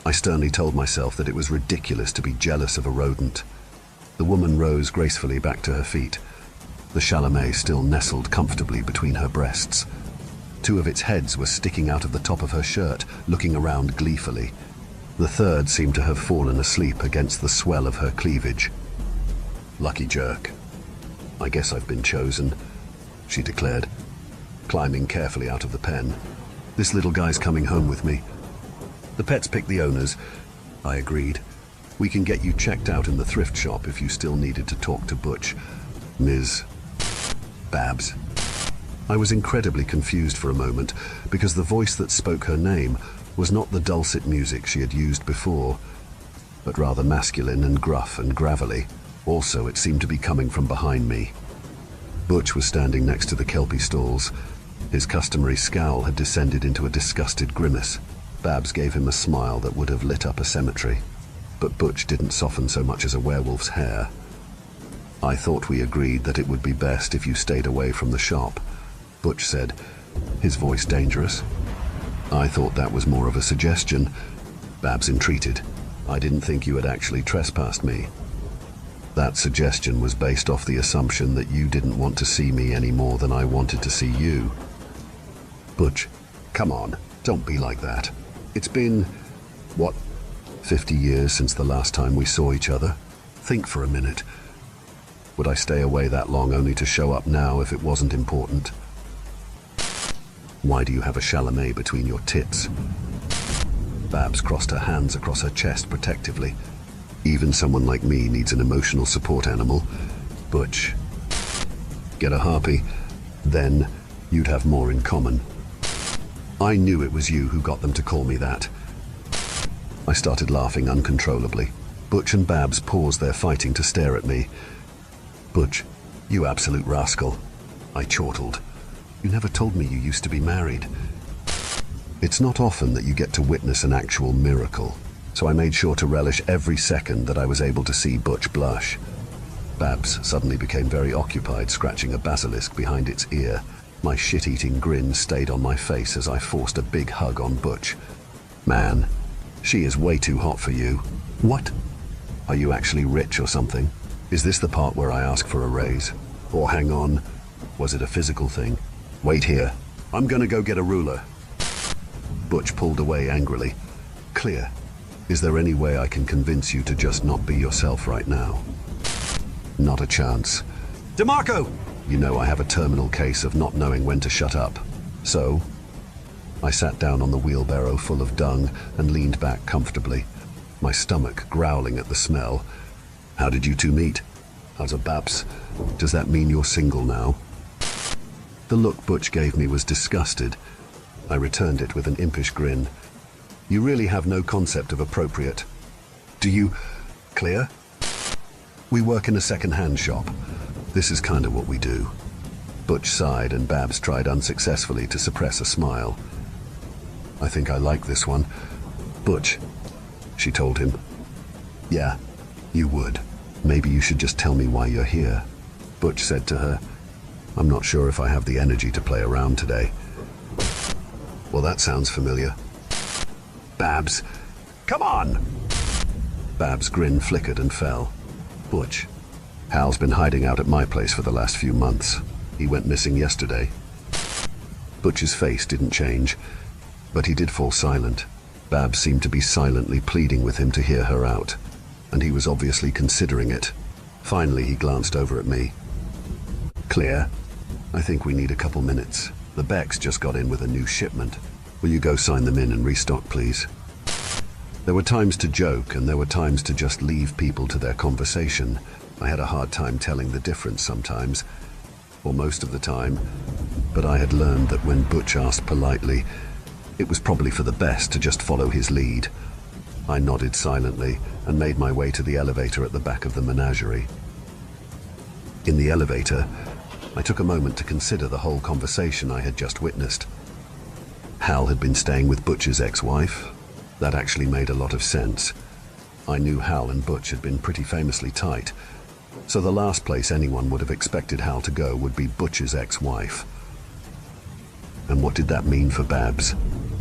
I sternly told myself that it was ridiculous to be jealous of a rodent. The woman rose gracefully back to her feet, the Chalamet still nestled comfortably between her breasts. Two of its heads were sticking out of the top of her shirt, looking around gleefully. The third seemed to have fallen asleep against the swell of her cleavage. "Lucky jerk. I guess I've been chosen," she declared, climbing carefully out of the pen. "This little guy's coming home with me." "The pets pick the owners," I agreed. "We can get you checked out in the thrift shop if you still needed to talk to Butch. Ms. Babs." I was incredibly confused for a moment because the voice that spoke her name was not the dulcet music she had used before, but rather masculine and gruff and gravelly. Also, it seemed to be coming from behind me. Butch was standing next to the Kelpie stalls. His customary scowl had descended into a disgusted grimace. Babs gave him a smile that would have lit up a cemetery, but Butch didn't soften so much as a werewolf's hair. "I thought we agreed that it would be best if you stayed away from the shop," Butch said, his voice dangerous. "I thought that was more of a suggestion," Babs entreated. "I didn't think you had actually trespassed me. That suggestion was based off the assumption that you didn't want to see me any more than I wanted to see you." "Butch, come on, don't be like that. It's been, what, 50 years since the last time we saw each other? Think for a minute. Would I stay away that long only to show up now if it wasn't important? Why do you have a Chalamet between your tits?" Babs crossed her hands across her chest protectively. "Even someone like me needs an emotional support animal. Butch, get a harpy, then you'd have more in common." "I knew it was you who got them to call me that." I started laughing uncontrollably. Butch and Babs paused their fighting to stare at me. "Butch, you absolute rascal," I chortled. "You never told me you used to be married." It's not often that you get to witness an actual miracle, so I made sure to relish every second that I was able to see Butch blush. Babs suddenly became very occupied scratching a basilisk behind its ear. My shit-eating grin stayed on my face as I forced a big hug on Butch. "Man, she is way too hot for you." "What? Are you actually rich or something? Is this the part where I ask for a raise? Or hang on, was it a physical thing? Wait here. I'm gonna go get a ruler." Butch pulled away angrily. "Clear. Is there any way I can convince you to just not be yourself right now?" Not a chance. DeMarco! You know I have a terminal case of not knowing when to shut up. So, I sat down on the wheelbarrow full of dung and leaned back comfortably, my stomach growling at the smell. How did you two meet? Also, Babs, does that mean you're single now? The look Butch gave me was disgusted. I returned it with an impish grin. You really have no concept of appropriate. Do you... Clear? We work in a second-hand shop. This is kind of what we do. Butch sighed and Babs tried unsuccessfully to suppress a smile. I think I like this one. Butch, she told him. Yeah, you would. Maybe you should just tell me why you're here. Butch said to her, I'm not sure if I have the energy to play around today. Well, that sounds familiar. Babs, come on! Babs' grin flickered and fell. Butch, Hal's been hiding out at my place for the last few months. He went missing yesterday. Butch's face didn't change, but he did fall silent. Babs seemed to be silently pleading with him to hear her out, and he was obviously considering it. Finally, he glanced over at me. Clear? I think we need a couple minutes. The Becks just got in with a new shipment. Will you go sign them in and restock, please? There were times to joke, and there were times to just leave people to their conversation. I had a hard time telling the difference sometimes, or most of the time, but I had learned that when Butch asked politely, it was probably for the best to just follow his lead. I nodded silently and made my way to the elevator at the back of the menagerie. In the elevator, I took a moment to consider the whole conversation I had just witnessed. Hal had been staying with Butch's ex-wife. That actually made a lot of sense. I knew Hal and Butch had been pretty famously tight, so the last place anyone would have expected Hal to go would be Butch's ex-wife. And what did that mean for Babs?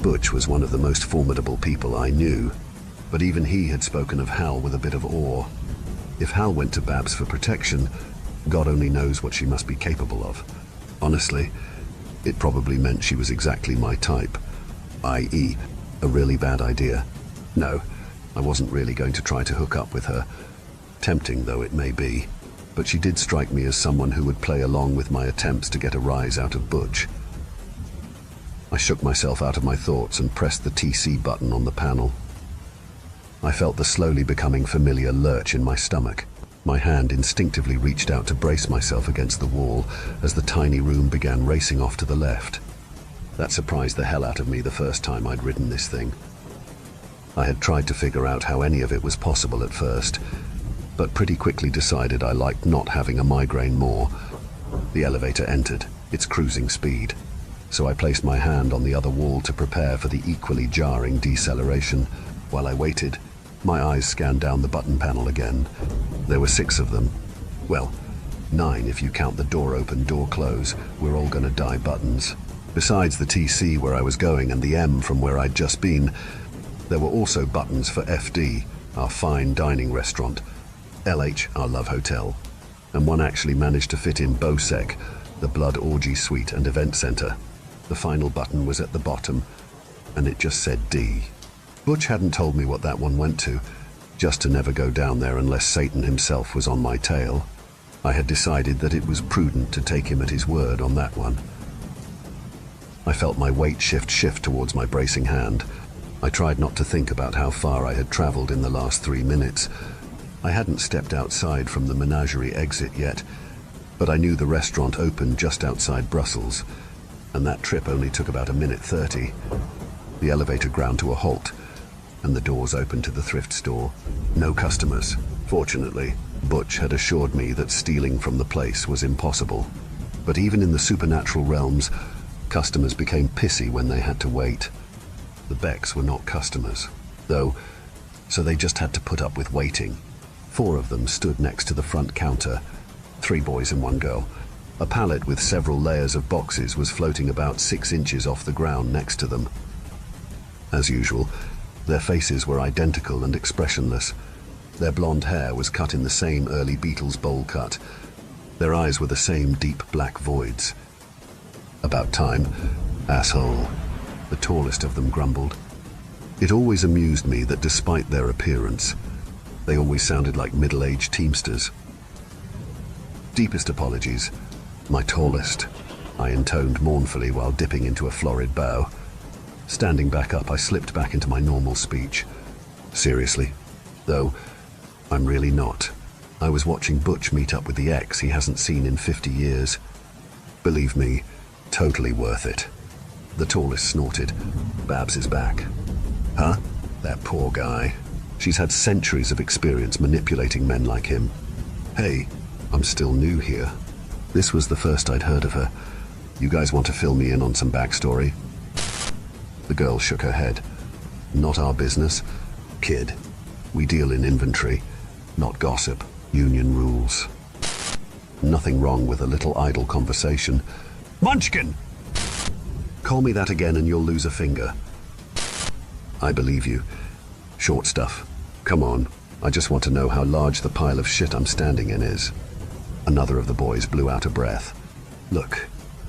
Butch was one of the most formidable people I knew, but even he had spoken of Hal with a bit of awe. If Hal went to Babs for protection, God only knows what she must be capable of. Honestly, it probably meant she was exactly my type, i.e., a really bad idea. No, I wasn't really going to try to hook up with her, tempting though it may be, but she did strike me as someone who would play along with my attempts to get a rise out of Butch. I shook myself out of my thoughts and pressed the TC button on the panel. I felt the slowly becoming familiar lurch in my stomach. My hand instinctively reached out to brace myself against the wall as the tiny room began racing off to the left. That surprised the hell out of me the first time I'd ridden this thing. I had tried to figure out how any of it was possible at first, but pretty quickly decided I liked not having a migraine more. The elevator entered, its cruising speed, so I placed my hand on the other wall to prepare for the equally jarring deceleration. While I waited, my eyes scanned down the button panel again. There were 6 of them. Well, 9 if you count the door open, door close, we're all gonna die buttons. Besides the TC where I was going and the M from where I'd just been, there were also buttons for FD, our fine dining restaurant, LH, our love hotel, and one actually managed to fit in BOSEC, the Blood Orgy Suite and Event Center. The final button was at the bottom, and it just said D. Butch hadn't told me what that one went to, just to never go down there unless Satan himself was on my tail. I had decided that it was prudent to take him at his word on that one. I felt my weight shift towards my bracing hand. I tried not to think about how far I had traveled in the last 3 minutes. I hadn't stepped outside from the menagerie exit yet, but I knew the restaurant opened just outside Brussels, and that trip only took about 1:30 minutes. The elevator ground to a halt, and the doors opened to the thrift store. No customers. Fortunately, Butch had assured me that stealing from the place was impossible. But even in the supernatural realms, customers became pissy when they had to wait. The Becks were not customers, though, so they just had to put up with waiting. 4 of them stood next to the front counter, 3 boys and 1 girl. A pallet with several layers of boxes was floating about 6 inches off the ground next to them. As usual, their faces were identical and expressionless. Their blonde hair was cut in the same early Beatles bowl cut. Their eyes were the same deep black voids. About time, asshole, the tallest of them grumbled. It always amused me that despite their appearance, they always sounded like middle-aged teamsters. Deepest apologies. My tallest, I intoned mournfully while dipping into a florid bow. Standing back up, I slipped back into my normal speech. Seriously, though, I'm really not. I was watching Butch meet up with the ex he hasn't seen in 50 years. Believe me, totally worth it. The tallest snorted. Babs is back. Huh? That poor guy. She's had centuries of experience manipulating men like him. Hey, I'm still new here. This was the first I'd heard of her. You guys want to fill me in on some backstory? The girl shook her head. Not our business. Kid, we deal in inventory, not gossip. Union rules. Nothing wrong with a little idle conversation. Munchkin! Call me that again and you'll lose a finger. I believe you. Short stuff. Come on, I just want to know how large the pile of shit I'm standing in is. Another of the boys blew out a breath. Look,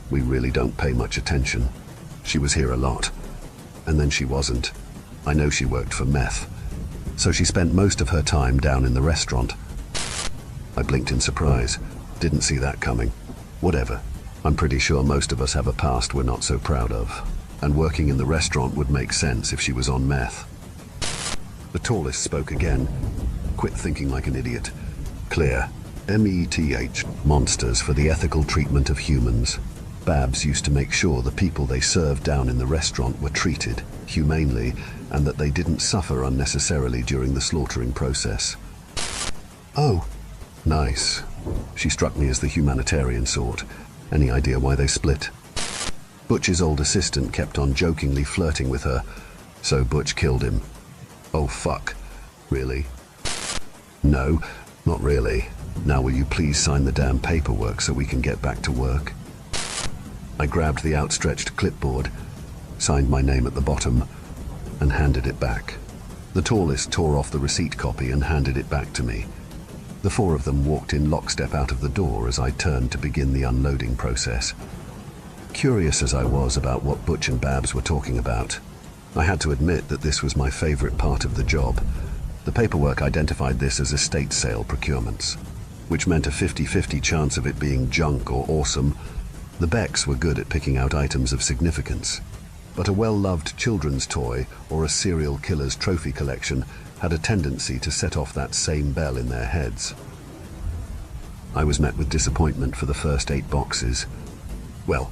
we really don't pay much attention. She was here a lot. And then she wasn't. I know she worked for meth. So she spent most of her time down in the restaurant. I blinked in surprise. Didn't see that coming. Whatever. I'm pretty sure most of us have a past we're not so proud of. And working in the restaurant would make sense if she was on meth. The tallest spoke again. Quit thinking like an idiot. Clear. METH. Monsters for the ethical treatment of humans. Babs used to make sure the people they served down in the restaurant were treated humanely and that they didn't suffer unnecessarily during the slaughtering process. Oh, nice. She struck me as the humanitarian sort. Any idea why they split? Butch's old assistant kept on jokingly flirting with her, so Butch killed him. Oh fuck. Really? No, not really. Now will you please sign the damn paperwork so we can get back to work? I grabbed the outstretched clipboard, signed my name at the bottom, and handed it back. The tallest tore off the receipt copy and handed it back to me. The four of them walked in lockstep out of the door as I turned to begin the unloading process. Curious as I was about what Butch and Babs were talking about, I had to admit that this was my favorite part of the job. The paperwork identified this as estate sale procurements, which meant a 50-50 chance of it being junk or awesome. The Becks were good at picking out items of significance, but a well-loved children's toy or a serial killer's trophy collection had a tendency to set off that same bell in their heads. I was met with disappointment for the first 8 boxes. Well,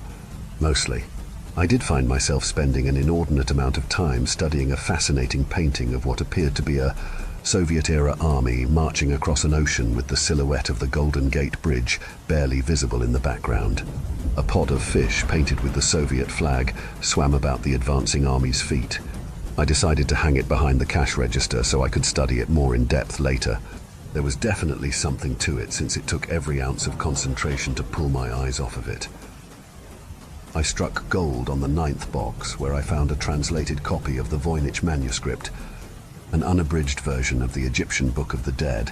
mostly. I did find myself spending an inordinate amount of time studying a fascinating painting of what appeared to be a Soviet-era army marching across an ocean with the silhouette of the Golden Gate Bridge barely visible in the background. A pod of fish painted with the Soviet flag swam about the advancing army's feet. I decided to hang it behind the cash register so I could study it more in depth later. There was definitely something to it since it took every ounce of concentration to pull my eyes off of it. I struck gold on the 9th box where I found a translated copy of the Voynich manuscript, an unabridged version of the Egyptian Book of the Dead.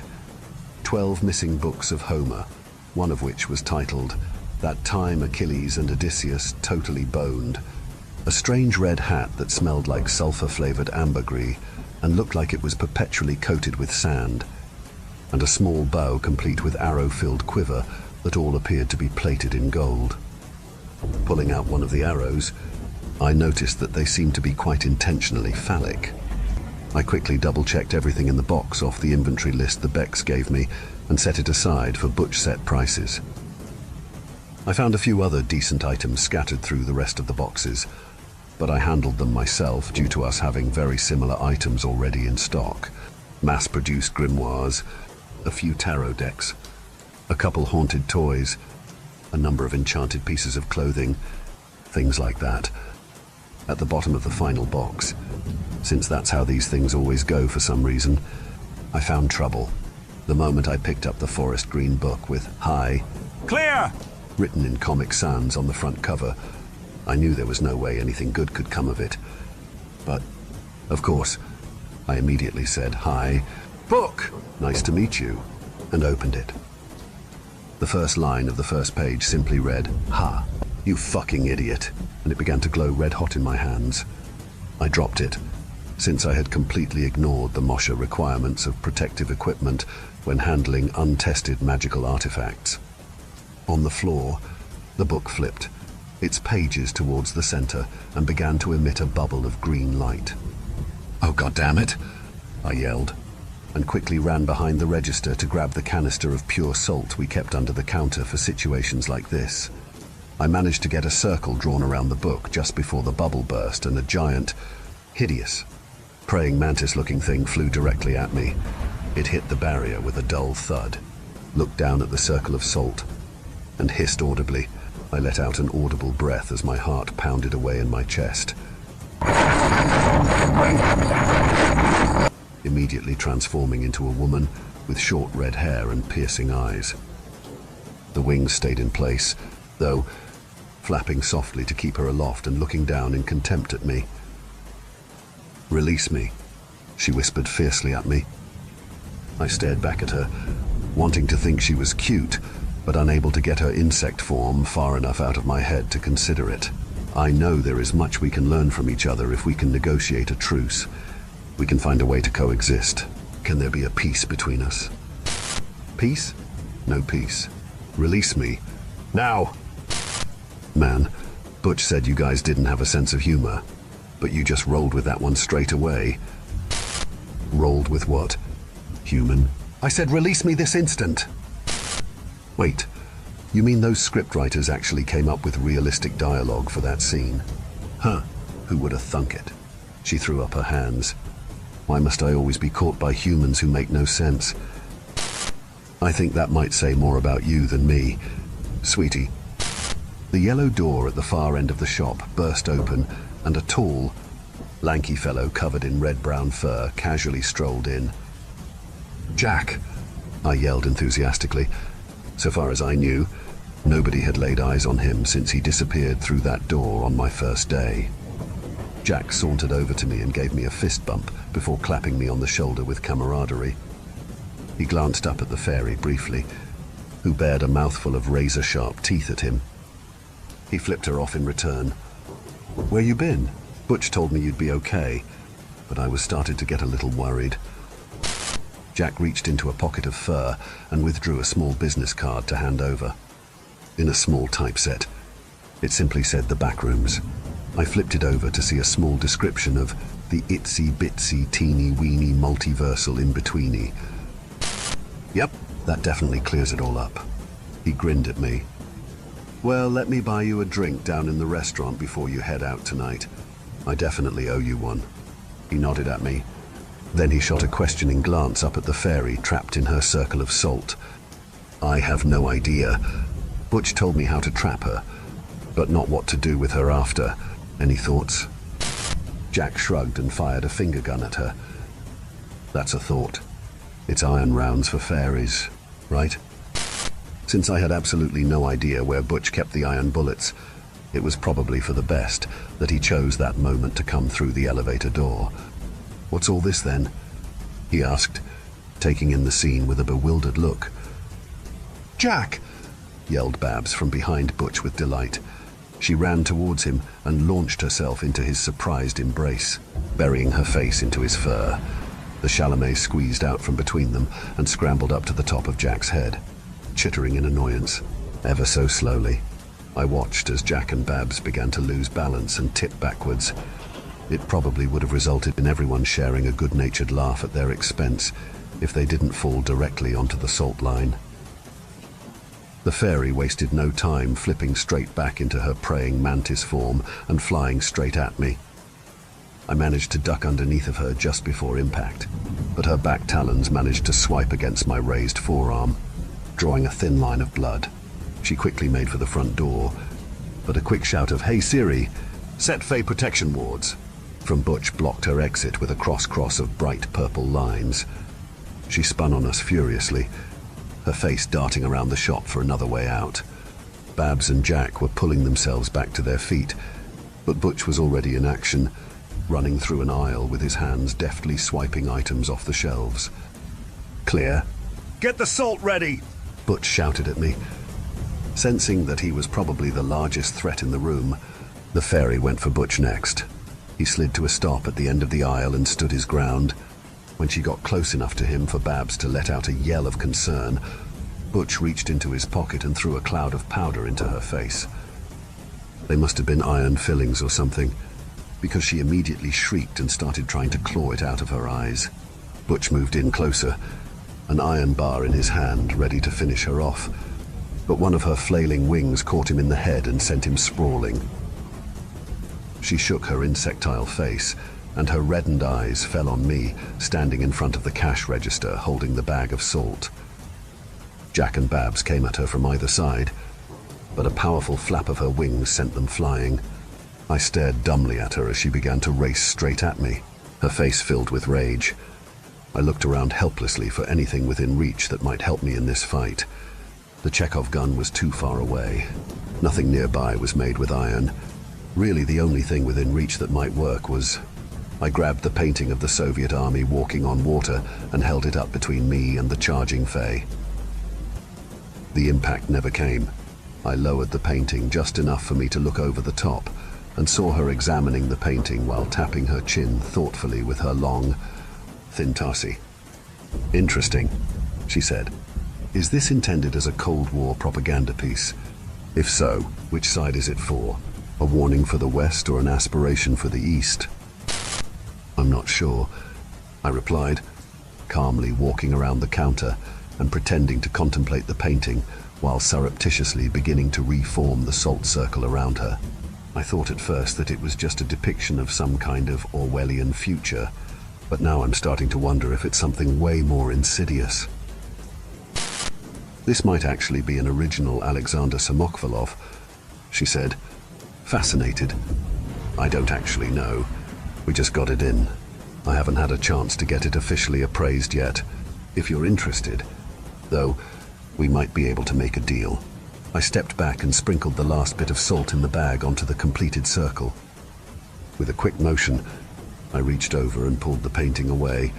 12 missing books of Homer, one of which was titled That Time Achilles and Odysseus Totally Boned. A strange red hat that smelled like sulfur-flavored ambergris and looked like it was perpetually coated with sand, and a small bow complete with arrow-filled quiver that all appeared to be plated in gold. Pulling out one of the arrows, I noticed that they seemed to be quite intentionally phallic. I quickly double-checked everything in the box off the inventory list the Becks gave me and set it aside for Butch set prices. I found a few other decent items scattered through the rest of the boxes, but I handled them myself due to us having very similar items already in stock. Mass-produced grimoires, a few tarot decks, a couple haunted toys, a number of enchanted pieces of clothing, things like that. At the bottom of the final box, since that's how these things always go for some reason, I found trouble. The moment I picked up the forest green book with "Hi" Clear! written in Comic Sans on the front cover, I knew there was no way anything good could come of it. But, of course, I immediately said, "Hi, book, nice to meet you," and opened it. The first line of the first page simply read, "Ha, you fucking idiot," and it began to glow red hot in my hands. I dropped it, since I had completely ignored the Mosher requirements of protective equipment when handling untested magical artifacts. On the floor, the book flipped, its pages towards the center, and began to emit a bubble of green light. "Oh, God damn it!" I yelled, and quickly ran behind the register to grab the canister of pure salt we kept under the counter for situations like this. I managed to get a circle drawn around the book just before the bubble burst, and a giant, hideous, praying mantis-looking thing flew directly at me. It hit the barrier with a dull thud, looked down at the circle of salt, and hissed audibly. I let out an audible breath as my heart pounded away in my chest. Immediately transforming into a woman with short red hair and piercing eyes. The wings stayed in place, though, flapping softly to keep her aloft and looking down in contempt at me. "Release me," she whispered fiercely at me. I stared back at her, wanting to think she was cute, but unable to get her insect form far enough out of my head to consider it. I know there is much we can learn from each other if we can negotiate a truce. We can find a way to coexist. Can there be a peace between us? Peace? No peace. Release me. Now! Man, Butch said you guys didn't have a sense of humor, but you just rolled with that one straight away. Rolled with what? Human? I said release me this instant! Wait, you mean those scriptwriters actually came up with realistic dialogue for that scene? Huh, who would have thunk it? She threw up her hands. Why must I always be caught by humans who make no sense? I think that might say more about you than me. Sweetie. The yellow door at the far end of the shop burst open, and a tall, lanky fellow covered in red-brown fur casually strolled in. "Jack!" I yelled enthusiastically. So far as I knew, nobody had laid eyes on him since he disappeared through that door on my first day. Jack sauntered over to me and gave me a fist bump before clapping me on the shoulder with camaraderie. He glanced up at the fairy briefly, who bared a mouthful of razor-sharp teeth at him. He flipped her off in return. "Where you been? Butch told me you'd be okay," but I was starting to get a little worried. Jack reached into a pocket of fur and withdrew a small business card to hand over. In a small typeset, it simply said the Backrooms. I flipped it over to see a small description of the itsy-bitsy teeny-weeny multiversal in-betweeny. Yep, that definitely clears it all up. He grinned at me. "Well, let me buy you a drink down in the restaurant before you head out tonight. I definitely owe you one." He nodded at me. Then he shot a questioning glance up at the fairy trapped in her circle of salt. "I have no idea. Butch told me how to trap her, but not what to do with her after. Any thoughts?" Jack shrugged and fired a finger gun at her. "That's a thought. It's iron rounds for fairies, right?" Since I had absolutely no idea where Butch kept the iron bullets, it was probably for the best that he chose that moment to come through the elevator door. "What's all this then?" he asked, taking in the scene with a bewildered look. "Jack!" yelled Babs from behind Butch with delight. She ran towards him and launched herself into his surprised embrace, burying her face into his fur. The Chalamet squeezed out from between them and scrambled up to the top of Jack's head, chittering in annoyance, ever so slowly. I watched as Jack and Babs began to lose balance and tip backwards. It probably would have resulted in everyone sharing a good-natured laugh at their expense if they didn't fall directly onto the salt line. The fairy wasted no time flipping straight back into her praying mantis form and flying straight at me. I managed to duck underneath of her just before impact, but her back talons managed to swipe against my raised forearm, drawing a thin line of blood. She quickly made for the front door, but a quick shout of "Hey Siri, set Fae protection wards" from Butch blocked her exit with a cross of bright purple lines. She spun on us furiously, her face darting around the shop for another way out. Babs and Jack were pulling themselves back to their feet, but Butch was already in action, running through an aisle with his hands deftly swiping items off the shelves. "Clear." "Get the salt ready!" Butch shouted at me. Sensing that he was probably the largest threat in the room, the fairy went for Butch next. He slid to a stop at the end of the aisle and stood his ground. When she got close enough to him for Babs to let out a yell of concern, Butch reached into his pocket and threw a cloud of powder into her face. They must have been iron fillings or something, because she immediately shrieked and started trying to claw it out of her eyes. Butch moved in closer, an iron bar in his hand, ready to finish her off, but one of her flailing wings caught him in the head and sent him sprawling. She shook her insectile face, and her reddened eyes fell on me, standing in front of the cash register, holding the bag of salt. Jack and Babs came at her from either side, but a powerful flap of her wings sent them flying. I stared dumbly at her as she began to race straight at me, her face filled with rage. I looked around helplessly for anything within reach that might help me in this fight. The Chekhov gun was too far away. Nothing nearby was made with iron. Really, the only thing within reach that might work was... I grabbed the painting of the Soviet army walking on water and held it up between me and the charging Faye. The impact never came. I lowered the painting just enough for me to look over the top and saw her examining the painting while tapping her chin thoughtfully with her long, thin tarsi. "Interesting," she said. "Is this intended as a Cold War propaganda piece? If so, which side is it for? A warning for the West or an aspiration for the East?" "I'm not sure," I replied, calmly walking around the counter and pretending to contemplate the painting while surreptitiously beginning to reform the salt circle around her. I thought at first that it was just a depiction of some kind of Orwellian future, but now I'm starting to wonder if it's something way more insidious. "This might actually be an original Alexander Samokvalov," she said, fascinated. "I don't actually know. We just got it in. I haven't had a chance to get it officially appraised yet. If you're interested, though, we might be able to make a deal." I stepped back and sprinkled the last bit of salt in the bag onto the completed circle. With a quick motion, I reached over and pulled the painting away,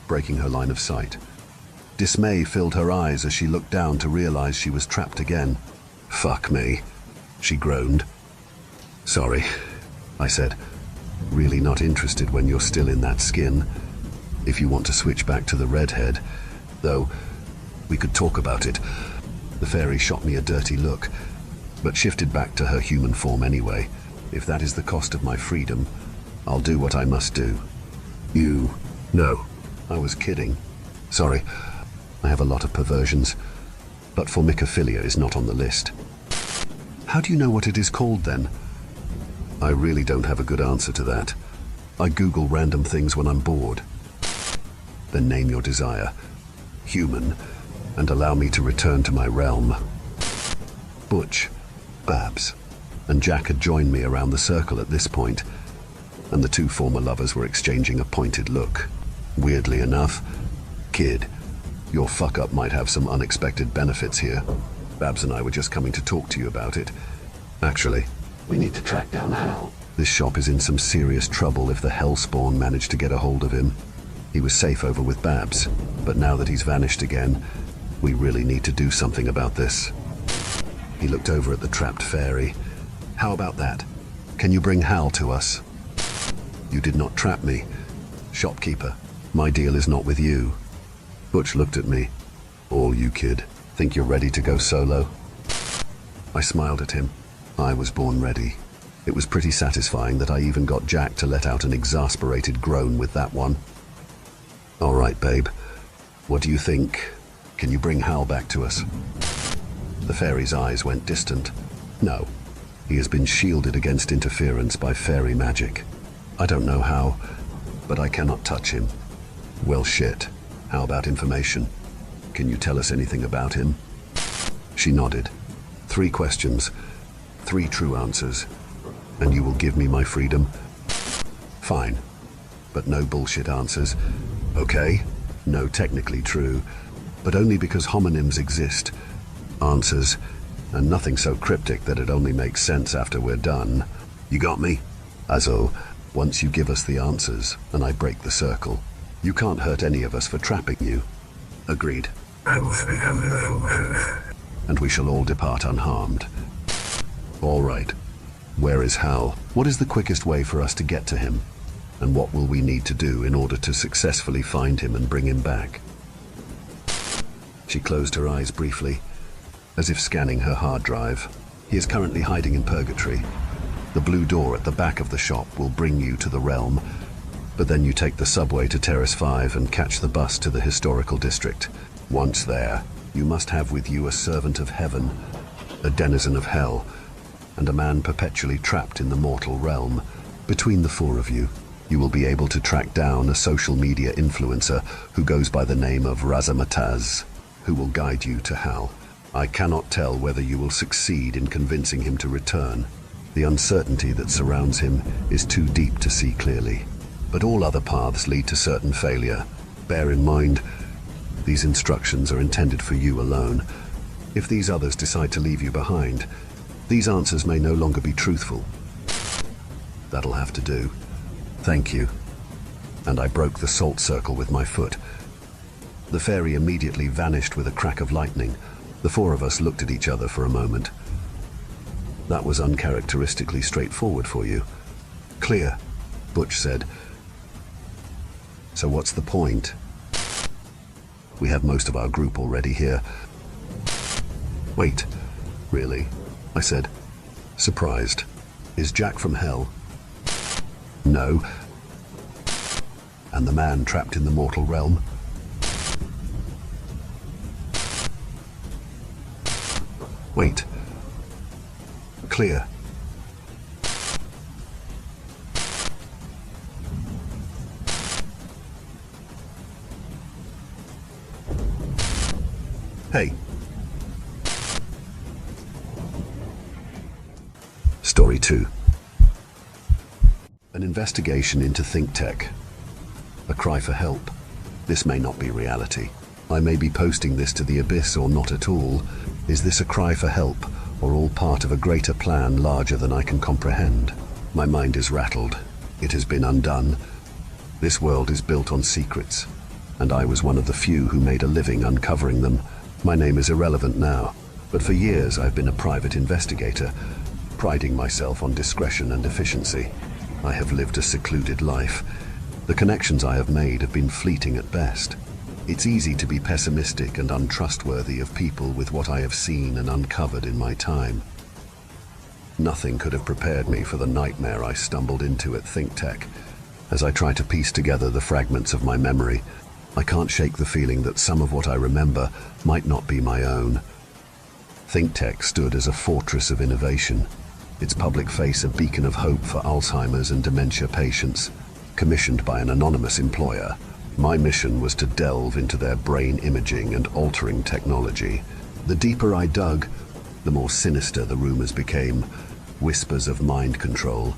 breaking her line of sight. Dismay filled her eyes as she looked down to realize she was trapped again. "Fuck me," she groaned. "Sorry," I said. "Really not interested when you're still in that skin. If you want to switch back to the redhead, though, we could talk about it." The fairy shot me a dirty look, but shifted back to her human form anyway. "If that is the cost of my freedom, I'll do what I must do." "You... no." I was kidding. "Sorry, I have a lot of perversions, but formicophilia is not on the list." "How do you know what it is called then?" "I really don't have a good answer to that. I Google random things when I'm bored." "Then name your desire. Human, and allow me to return to my realm." Butch, Babs, and Jack had joined me around the circle at this point, and the two former lovers were exchanging a pointed look. Weirdly enough, "Kid, your fuck-up might have some unexpected benefits here. Babs and I were just coming to talk to you about it. Actually, we need to track down Hal. This shop is in some serious trouble if the Hellspawn managed to get a hold of him. He was safe over with Babs, but now that he's vanished again, we really need to do something about this." He looked over at the trapped fairy. "How about that? Can you bring Hal to us?" "You did not trap me. Shopkeeper, my deal is not with you." Butch looked at me. "All you, kid. Think you're ready to go solo?" I smiled at him. I was born ready. It was pretty satisfying that I even got Jack to let out an exasperated groan with that one. "All right, babe. What do you think? Can you bring Hal back to us?" The fairy's eyes went distant. "No. He has been shielded against interference by fairy magic. I don't know how, but I cannot touch him." "Well, shit. How about information? Can you tell us anything about him?" She nodded. 3 questions, 3 true answers, and you will give me my freedom? Fine, but no bullshit answers. Okay, no technically true, but only because homonyms exist. Answers, and nothing so cryptic that it only makes sense after we're done. You got me? Also, once you give us the answers, and I break the circle, you can't hurt any of us for trapping you. Agreed. And we shall all depart unharmed. All right. Where is Hal? What is the quickest way for us to get to him? And what will we need to do in order to successfully find him and bring him back? She closed her eyes briefly, as if scanning her hard drive. He is currently hiding in purgatory. The blue door at the back of the shop will bring you to the realm, but then you take the subway to Terrace 5 and catch the bus to the historical district. Once there, you must have with you a servant of heaven, a denizen of hell, and a man perpetually trapped in the mortal realm. Between the four of you, you will be able to track down a social media influencer who goes by the name of Razamataz, who will guide you to hell. I cannot tell whether you will succeed in convincing him to return. The uncertainty that surrounds him is too deep to see clearly. But all other paths lead to certain failure. Bear in mind, these instructions are intended for you alone. If these others decide to leave you behind, these answers may no longer be truthful. That'll have to do. Thank you. And I broke the salt circle with my foot. The fairy immediately vanished with a crack of lightning. The four of us looked at each other for a moment. That was uncharacteristically straightforward for you. Clear, Butch said. So what's the point? We have most of our group already here. Wait, really? I said, surprised. Is Jack from hell? No. And the man trapped in the mortal realm? Wait. Clear. Hey. Story 2. An investigation into ThinkTech. A cry for help. This may not be reality. I may be posting this to the abyss or not at all. Is this a cry for help, or all part of a greater plan larger than I can comprehend? My mind is rattled. It has been undone. This world is built on secrets, and I was one of the few who made a living uncovering them. My name is irrelevant now, but for years I've been a private investigator, priding myself on discretion and efficiency. I have lived a secluded life. The connections I have made have been fleeting at best. It's easy to be pessimistic and untrustworthy of people with what I have seen and uncovered in my time. Nothing could have prepared me for the nightmare I stumbled into at ThinkTech. As I try to piece together the fragments of my memory, I can't shake the feeling that some of what I remember might not be my own. ThinkTech stood as a fortress of innovation, its public face a beacon of hope for Alzheimer's and dementia patients. Commissioned by an anonymous employer, my mission was to delve into their brain imaging and altering technology. The deeper I dug, the more sinister the rumors became. Whispers of mind control,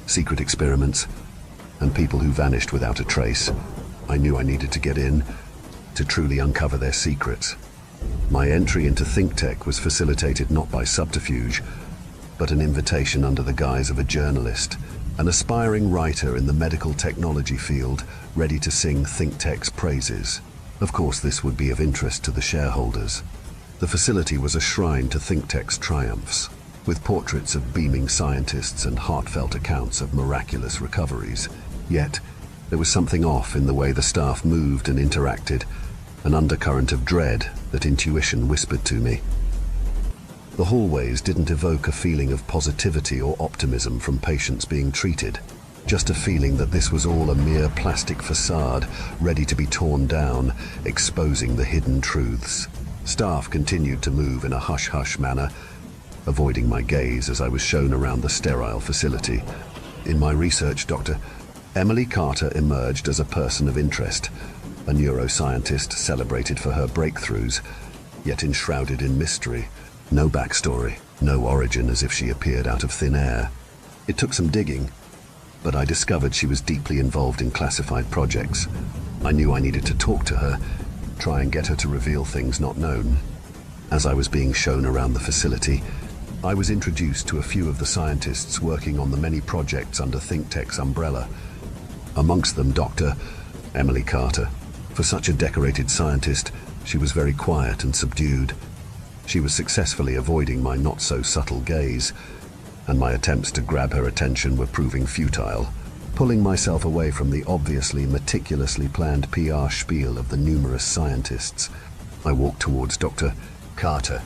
secret experiments, and people who vanished without a trace. I knew I needed to get in to truly uncover their secrets. My entry into ThinkTech was facilitated not by subterfuge, but an invitation under the guise of a journalist, an aspiring writer in the medical technology field, ready to sing ThinkTech's praises. Of course, this would be of interest to the shareholders. The facility was a shrine to ThinkTech's triumphs, with portraits of beaming scientists and heartfelt accounts of miraculous recoveries. Yet, there was something off in the way the staff moved and interacted, an undercurrent of dread that intuition whispered to me. The hallways didn't evoke a feeling of positivity or optimism from patients being treated, just a feeling that this was all a mere plastic facade, ready to be torn down, exposing the hidden truths. Staff continued to move in a hush-hush manner, avoiding my gaze as I was shown around the sterile facility. In my research, Dr. Emily Carter emerged as a person of interest, a neuroscientist celebrated for her breakthroughs, yet enshrouded in mystery. No backstory, no origin, as if she appeared out of thin air. It took some digging, but I discovered she was deeply involved in classified projects. I knew I needed to talk to her, try and get her to reveal things not known. As I was being shown around the facility, I was introduced to a few of the scientists working on the many projects under ThinkTech's umbrella. Amongst them, Dr. Emily Carter. For such a decorated scientist, she was very quiet and subdued. She was successfully avoiding my not-so-subtle gaze, and my attempts to grab her attention were proving futile. Pulling myself away from the obviously meticulously planned PR spiel of the numerous scientists, I walked towards Dr. Carter.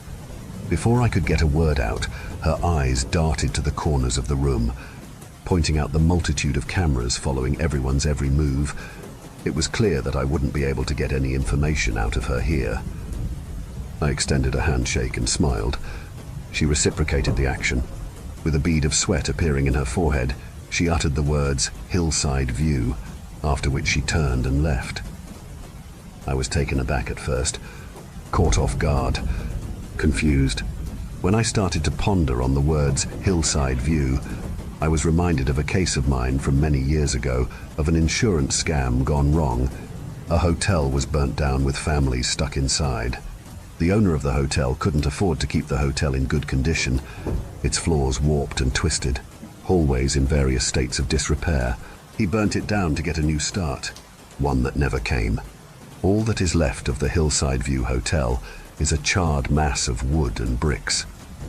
Before I could get a word out, her eyes darted to the corners of the room, pointing out the multitude of cameras following everyone's every move. It was clear that I wouldn't be able to get any information out of her here. I extended a handshake and smiled. She reciprocated the action. With a bead of sweat appearing in her forehead, she uttered the words, "Hillside View," after which she turned and left. I was taken aback at first, caught off guard, confused. When I started to ponder on the words "Hillside View," I was reminded of a case of mine from many years ago, of an insurance scam gone wrong. A hotel was burnt down with families stuck inside. The owner of the hotel couldn't afford to keep the hotel in good condition, its floors warped and twisted, hallways in various states of disrepair. He burnt it down to get a new start, one that never came. All that is left of the Hillside View Hotel is a charred mass of wood and bricks.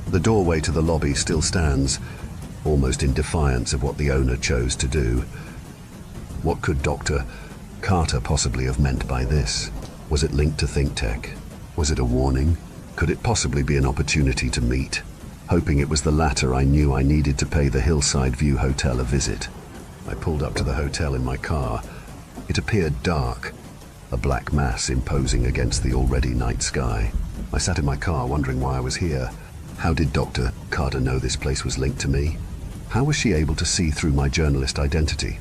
The doorway to the lobby still stands, almost in defiance of what the owner chose to do. What could Dr. Carter possibly have meant by this? Was it linked to ThinkTech? Was it a warning? Could it possibly be an opportunity to meet? Hoping it was the latter, I knew I needed to pay the Hillside View Hotel a visit. I pulled up to the hotel in my car. It appeared dark, a black mass imposing against the already night sky. I sat in my car wondering why I was here. How did Dr. Carter know this place was linked to me? How was she able to see through my journalist identity?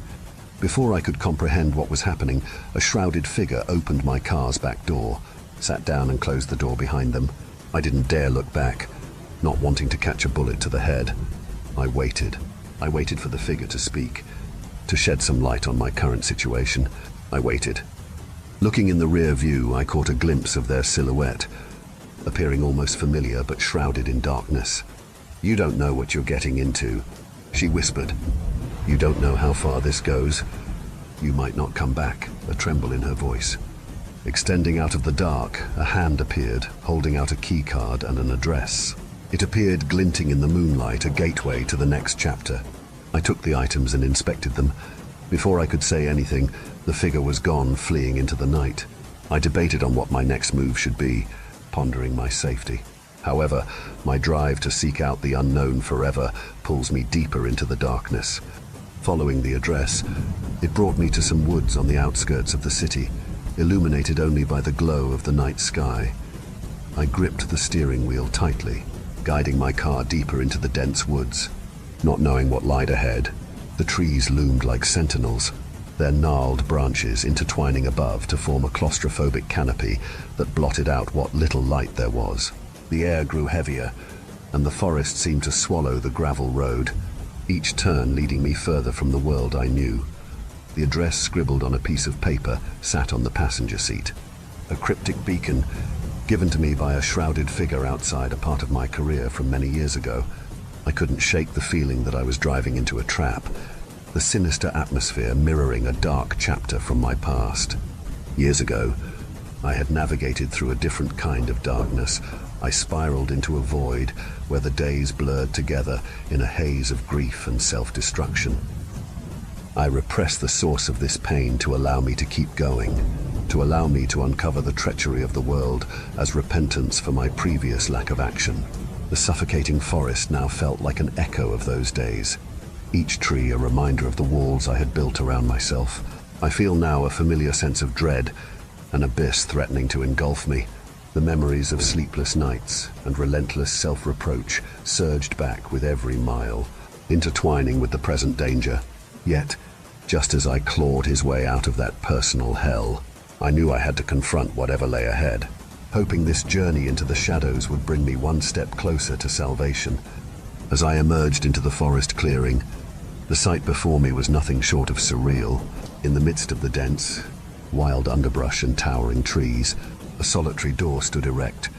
Before I could comprehend what was happening, a shrouded figure opened my car's back door, sat down and closed the door behind them. I didn't dare look back, not wanting to catch a bullet to the head. I waited. I waited for the figure to speak, to shed some light on my current situation. I waited. Looking in the rear view, I caught a glimpse of their silhouette, appearing almost familiar but shrouded in darkness. "You don't know what you're getting into," she whispered. "You don't know how far this goes. You might not come back," a tremble in her voice. Extending out of the dark, a hand appeared, holding out a key card and an address. It appeared glinting in the moonlight, a gateway to the next chapter. I took the items and inspected them. Before I could say anything, the figure was gone, fleeing into the night. I debated on what my next move should be, pondering my safety. However, my drive to seek out the unknown forever pulls me deeper into the darkness. Following the address, it brought me to some woods on the outskirts of the city, illuminated only by the glow of the night sky. I gripped the steering wheel tightly, guiding my car deeper into the dense woods. Not knowing what lied ahead, the trees loomed like sentinels, their gnarled branches intertwining above to form a claustrophobic canopy that blotted out what little light there was. The air grew heavier, and the forest seemed to swallow the gravel road, each turn leading me further from the world I knew. The address scribbled on a piece of paper sat on the passenger seat. A cryptic beacon given to me by a shrouded figure outside a part of my career from many years ago. I couldn't shake the feeling that I was driving into a trap, the sinister atmosphere mirroring a dark chapter from my past. Years ago, I had navigated through a different kind of darkness. I spiraled into a void where the days blurred together in a haze of grief and self-destruction. I repressed the source of this pain to allow me to keep going, to allow me to uncover the treachery of the world as repentance for my previous lack of action. The suffocating forest now felt like an echo of those days, each tree a reminder of the walls I had built around myself. I feel now a familiar sense of dread, an abyss threatening to engulf me. The memories of sleepless nights and relentless self-reproach surged back with every mile, intertwining with the present danger. Yet, just as I clawed his way out of that personal hell, I knew I had to confront whatever lay ahead, hoping this journey into the shadows would bring me one step closer to salvation. As I emerged into the forest clearing, the sight before me was nothing short of surreal. In the midst of the dense, wild underbrush and towering trees, a solitary door stood erect,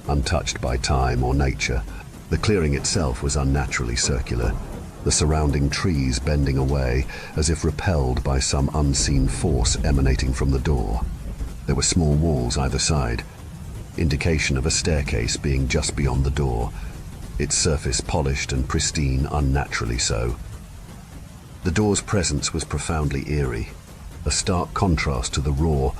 untouched by time or nature. The clearing itself was unnaturally circular, the surrounding trees bending away as if repelled by some unseen force emanating from the door. There were small walls either side, indication of a staircase being just beyond the door, its surface polished and pristine, unnaturally so. The door's presence was profoundly eerie, a stark contrast to the raw,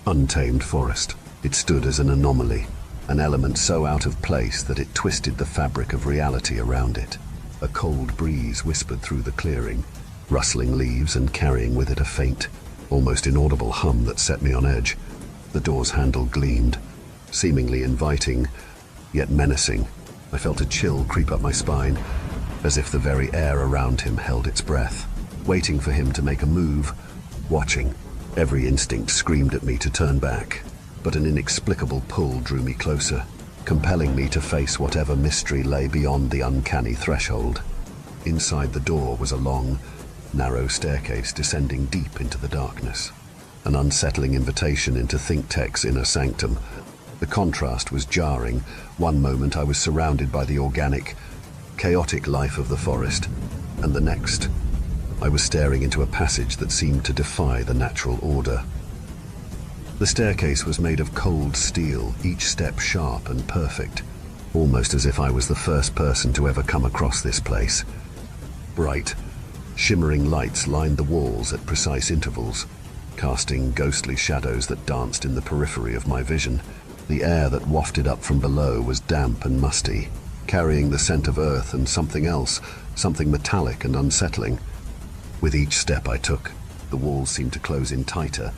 untamed forest. It stood as an anomaly, an element so out of place that it twisted the fabric of reality around it. A cold breeze whispered through the clearing, rustling leaves and carrying with it a faint, almost inaudible hum that set me on edge. The door's handle gleamed, seemingly inviting, yet menacing. I felt a chill creep up my spine, as if the very air around him held its breath, waiting for him to make a move, watching. Every instinct screamed at me to turn back, but an inexplicable pull drew me closer, compelling me to face whatever mystery lay beyond the uncanny threshold. Inside the door was a long, narrow staircase descending deep into the darkness, an unsettling invitation into ThinkTech's inner sanctum. The contrast was jarring. One moment I was surrounded by the organic, chaotic life of the forest, and the next, I was staring into a passage that seemed to defy the natural order. The staircase was made of cold steel, each step sharp and perfect, almost as if I was the first person to ever come across this place. Bright, shimmering lights lined the walls at precise intervals, casting ghostly shadows that danced in the periphery of my vision. The air that wafted up from below was damp and musty, carrying the scent of earth and something else, something metallic and unsettling. With each step I took, the walls seemed to close in tighter,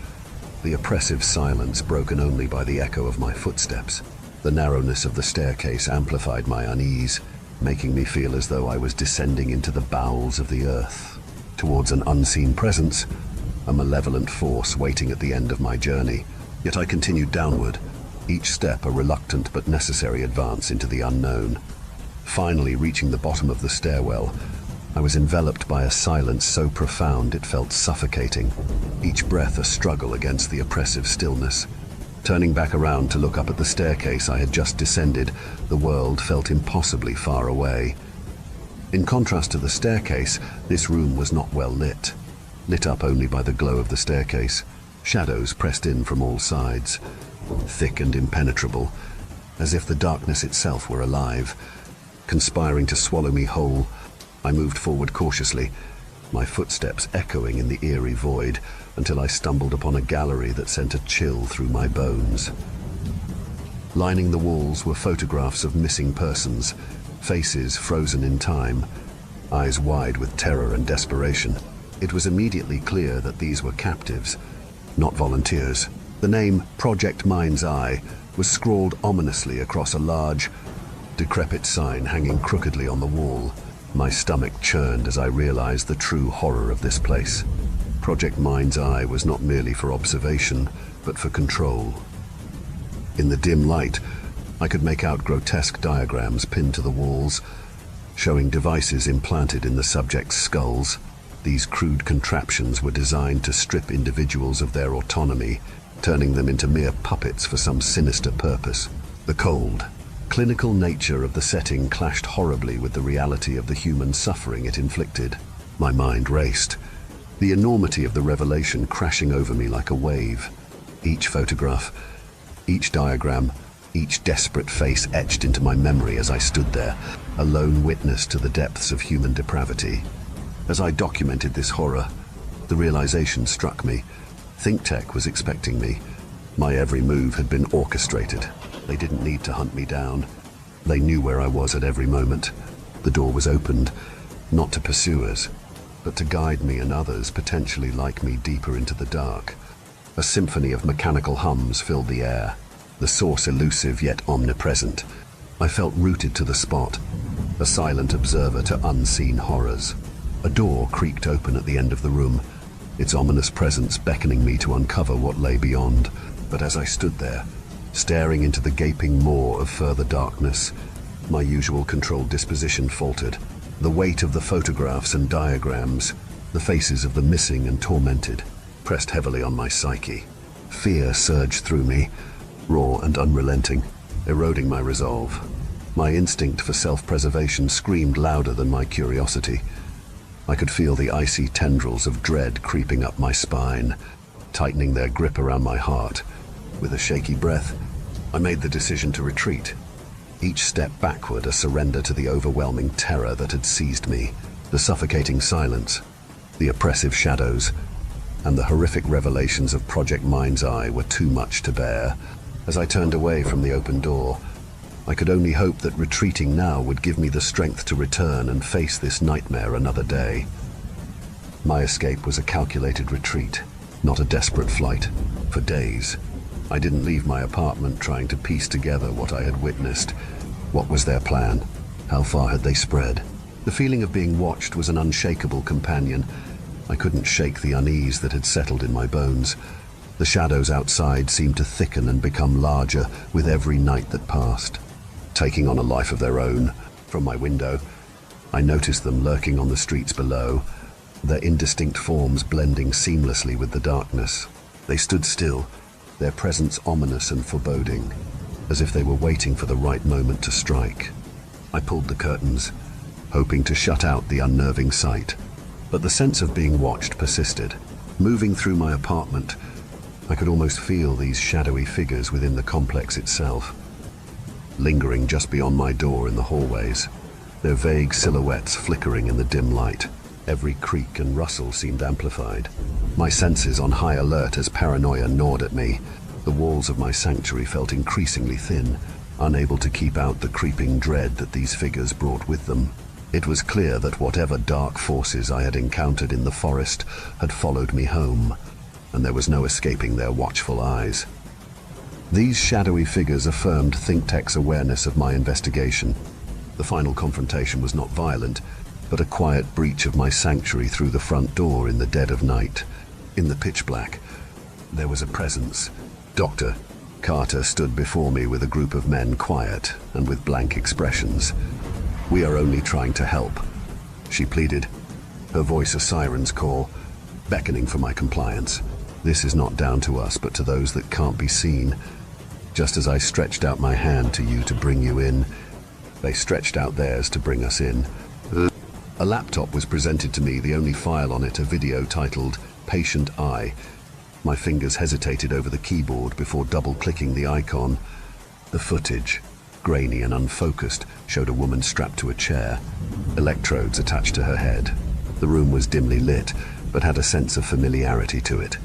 the oppressive silence broken only by the echo of my footsteps. The narrowness of the staircase amplified my unease, making me feel as though I was descending into the bowels of the earth, towards an unseen presence, a malevolent force waiting at the end of my journey. Yet I continued downward, each step a reluctant but necessary advance into the unknown. Finally reaching the bottom of the stairwell, I was enveloped by a silence so profound it felt suffocating, each breath a struggle against the oppressive stillness. Turning back around to look up at the staircase I had just descended, the world felt impossibly far away. In contrast to the staircase, this room was not well lit, lit up only by the glow of the staircase. Shadows pressed in from all sides, thick and impenetrable, as if the darkness itself were alive, conspiring to swallow me whole. I moved forward cautiously, my footsteps echoing in the eerie void, until I stumbled upon a gallery that sent a chill through my bones. Lining the walls were photographs of missing persons, faces frozen in time, eyes wide with terror and desperation. It was immediately clear that these were captives, not volunteers. The name Project Mind's Eye was scrawled ominously across a large, decrepit sign hanging crookedly on the wall. My stomach churned as I realized the true horror of this place. Project Mind's Eye was not merely for observation, but for control. In the dim light, I could make out grotesque diagrams pinned to the walls, showing devices implanted in the subjects' skulls. These crude contraptions were designed to strip individuals of their autonomy, turning them into mere puppets for some sinister purpose. The cold, clinical nature of the setting clashed horribly with the reality of the human suffering it inflicted. My mind raced, the enormity of the revelation crashing over me like a wave. Each photograph, each diagram, each desperate face etched into my memory as I stood there, a lone witness to the depths of human depravity. As I documented this horror, the realization struck me. ThinkTech was expecting me. My every move had been orchestrated. They didn't need to hunt me down. They knew where I was at every moment. The door was opened, not to pursuers, but to guide me and others potentially like me deeper into the dark. A symphony of mechanical hums filled the air, the source elusive yet omnipresent. I felt rooted to the spot, a silent observer to unseen horrors. A door creaked open at the end of the room, its ominous presence beckoning me to uncover what lay beyond. But as I stood there, staring into the gaping maw of further darkness, my usual controlled disposition faltered. The weight of the photographs and diagrams, the faces of the missing and tormented, pressed heavily on my psyche. Fear surged through me, raw and unrelenting, eroding my resolve. My instinct for self-preservation screamed louder than my curiosity. I could feel the icy tendrils of dread creeping up my spine, tightening their grip around my heart. With a shaky breath, I made the decision to retreat. Each step backward a surrender to the overwhelming terror that had seized me. The suffocating silence, the oppressive shadows, and the horrific revelations of Project Mind's Eye were too much to bear. As I turned away from the open door, I could only hope that retreating now would give me the strength to return and face this nightmare another day. My escape was a calculated retreat, not a desperate flight. For days, I didn't leave my apartment trying to piece together what I had witnessed. What was their plan? How far had they spread? The feeling of being watched was an unshakable companion. I couldn't shake the unease that had settled in my bones. The shadows outside seemed to thicken and become larger with every night that passed, taking on a life of their own. From my window, I noticed them lurking on the streets below, their indistinct forms blending seamlessly with the darkness. They stood still, their presence ominous and foreboding, as if they were waiting for the right moment to strike. I pulled the curtains, hoping to shut out the unnerving sight, but the sense of being watched persisted. Moving through my apartment, I could almost feel these shadowy figures within the complex itself, lingering just beyond my door in the hallways, their vague silhouettes flickering in the dim light. Every creak and rustle seemed amplified, my senses on high alert as paranoia gnawed at me. The walls of my sanctuary felt increasingly thin, unable to keep out the creeping dread that these figures brought with them. It was clear that whatever dark forces I had encountered in the forest had followed me home, and there was no escaping their watchful eyes. These shadowy figures affirmed ThinkTech's awareness of my investigation. The final confrontation was not violent, but a quiet breach of my sanctuary through the front door in the dead of night. In the pitch black, there was a presence. Dr. Carter stood before me with a group of men, quiet and with blank expressions. "We are only trying to help," she pleaded, her voice a siren's call, beckoning for my compliance. "This is not down to us, but to those that can't be seen." Just as I stretched out my hand to you to bring you in, they stretched out theirs to bring us in. A laptop was presented to me, the only file on it a video titled Patient I. My fingers hesitated over the keyboard before double-clicking the icon. The footage, grainy and unfocused, showed a woman strapped to a chair, electrodes attached to her head. The room was dimly lit, but had a sense of familiarity to it,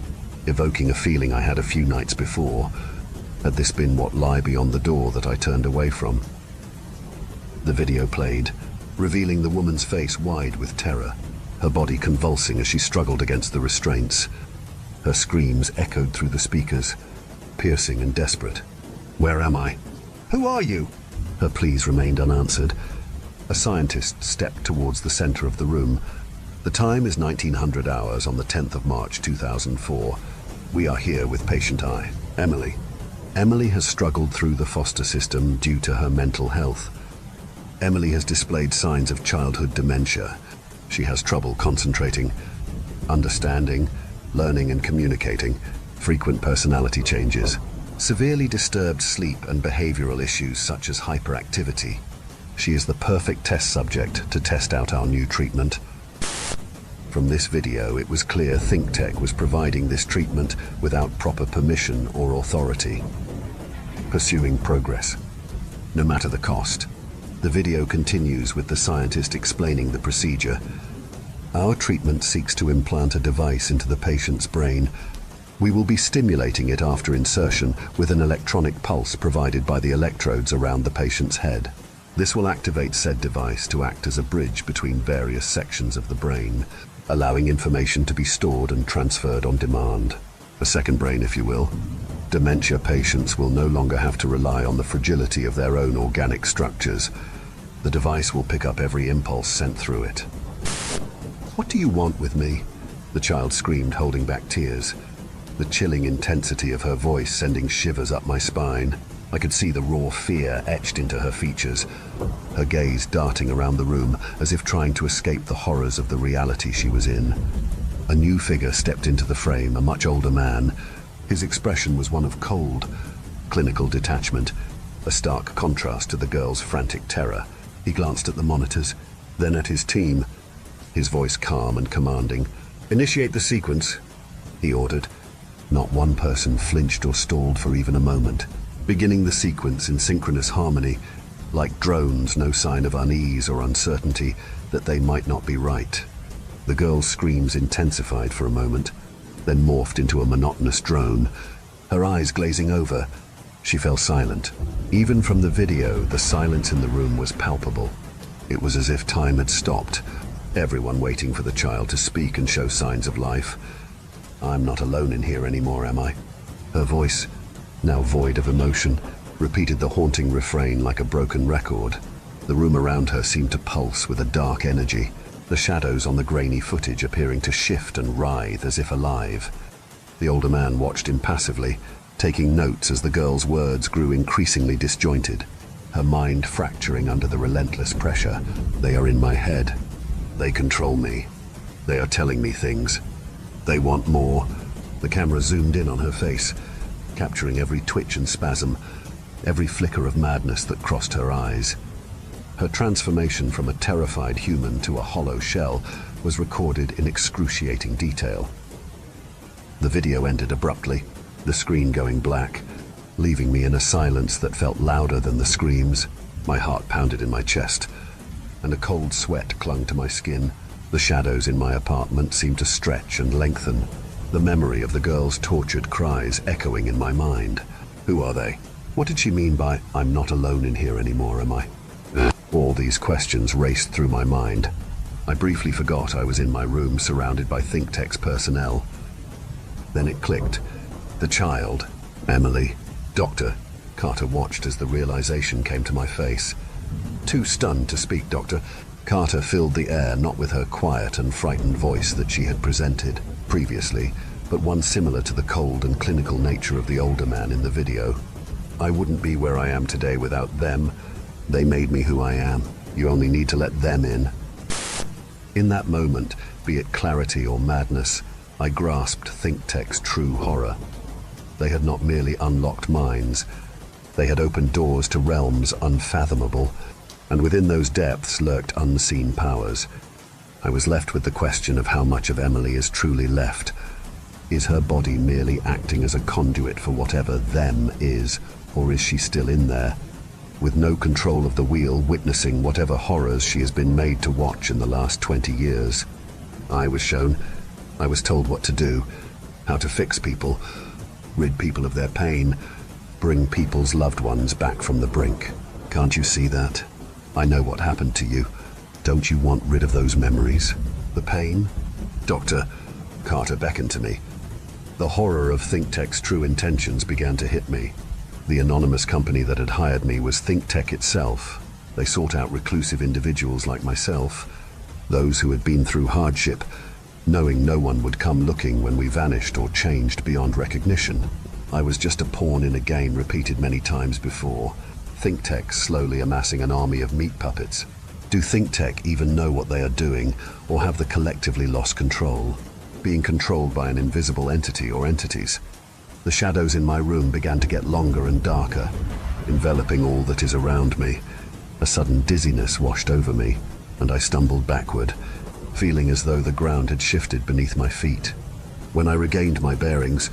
evoking a feeling I had a few nights before. Had this been what lay beyond the door that I turned away from? The video played, revealing the woman's face wide with terror, her body convulsing as she struggled against the restraints. Her screams echoed through the speakers, piercing and desperate. "Where am I? Who are you?" Her pleas remained unanswered. A scientist stepped towards the center of the room. "The time is 1900 hours on the 10th of March 2004. We are here with patient I, Emily. Emily has struggled through the foster system due to her mental health. Emily has displayed signs of childhood dementia. She has trouble concentrating, understanding, learning and communicating, frequent personality changes, severely disturbed sleep and behavioral issues such as hyperactivity. She is the perfect test subject to test out our new treatment." From this video, it was clear ThinkTech was providing this treatment without proper permission or authority. Pursuing progress, no matter the cost. The video continues with the scientist explaining the procedure. "Our treatment seeks to implant a device into the patient's brain. We will be stimulating it after insertion with an electronic pulse provided by the electrodes around the patient's head. This will activate said device to act as a bridge between various sections of the brain, allowing information to be stored and transferred on demand. A second brain, if you will. Dementia patients will no longer have to rely on the fragility of their own organic structures. The device will pick up every impulse sent through it." "What do you want with me?" the child screamed, holding back tears, the chilling intensity of her voice sending shivers up my spine. I could see the raw fear etched into her features, her gaze darting around the room as if trying to escape the horrors of the reality she was in. A new figure stepped into the frame, a much older man. His expression was one of cold, clinical detachment, a stark contrast to the girl's frantic terror. He glanced at the monitors, then at his team, his voice calm and commanding. "Initiate the sequence," he ordered. Not one person flinched or stalled for even a moment, beginning the sequence in synchronous harmony, like drones, no sign of unease or uncertainty that they might not be right. The girl's screams intensified for a moment, then morphed into a monotonous drone, her eyes glazing over. She fell silent. Even from the video, the silence in the room was palpable. It was as if time had stopped, everyone waiting for the child to speak and show signs of life. I'm not alone in here anymore, am I? Her voice, now void of emotion, repeated the haunting refrain like a broken record. The room around her seemed to pulse with a dark energy, the shadows on the grainy footage appearing to shift and writhe as if alive. The older man watched impassively, taking notes as the girl's words grew increasingly disjointed, her mind fracturing under the relentless pressure. They are in my head. They control me. They are telling me things. They want more. The camera zoomed in on her face, capturing every twitch and spasm, every flicker of madness that crossed her eyes. Her transformation from a terrified human to a hollow shell was recorded in excruciating detail. The video ended abruptly, the screen going black, leaving me in a silence that felt louder than the screams. My heart pounded in my chest, and a cold sweat clung to my skin. The shadows in my apartment seemed to stretch and lengthen, the memory of the girl's tortured cries echoing in my mind. Who are they? What did she mean by, "I'm not alone in here anymore, am I?" All these questions raced through my mind. I briefly forgot I was in my room surrounded by ThinkTech's personnel. Then it clicked. The child, Emily, Doctor. Carter watched as the realization came to my face. Too stunned to speak, Doctor, Carter filled the air not with her quiet and frightened voice that she had presented previously, but one similar to the cold and clinical nature of the older man in the video. I wouldn't be where I am today without them. They made me who I am. You only need to let them in. In that moment, be it clarity or madness, I grasped ThinkTech's true horror. They had not merely unlocked minds, they had opened doors to realms unfathomable, and within those depths lurked unseen powers. I was left with the question of how much of Emily is truly left. Is her body merely acting as a conduit for whatever them is, or is she still in there, with no control of the wheel, witnessing whatever horrors she has been made to watch in the last 20 years? I was told what to do, how to fix people, rid people of their pain, bring people's loved ones back from the brink. Can't you see that? I know what happened to you. Don't you want rid of those memories? The pain? Doctor, Carter beckoned to me. The horror of ThinkTech's true intentions began to hit me. The anonymous company that had hired me was ThinkTech itself. They sought out reclusive individuals like myself, those who had been through hardship, knowing no one would come looking when we vanished or changed beyond recognition. I was just a pawn in a game repeated many times before. ThinkTech slowly amassing an army of meat puppets. Do ThinkTech even know what they are doing, or have they collectively lost control, being controlled by an invisible entity or entities? The shadows in my room began to get longer and darker, enveloping all that is around me. A sudden dizziness washed over me, and I stumbled backward, feeling as though the ground had shifted beneath my feet. When I regained my bearings,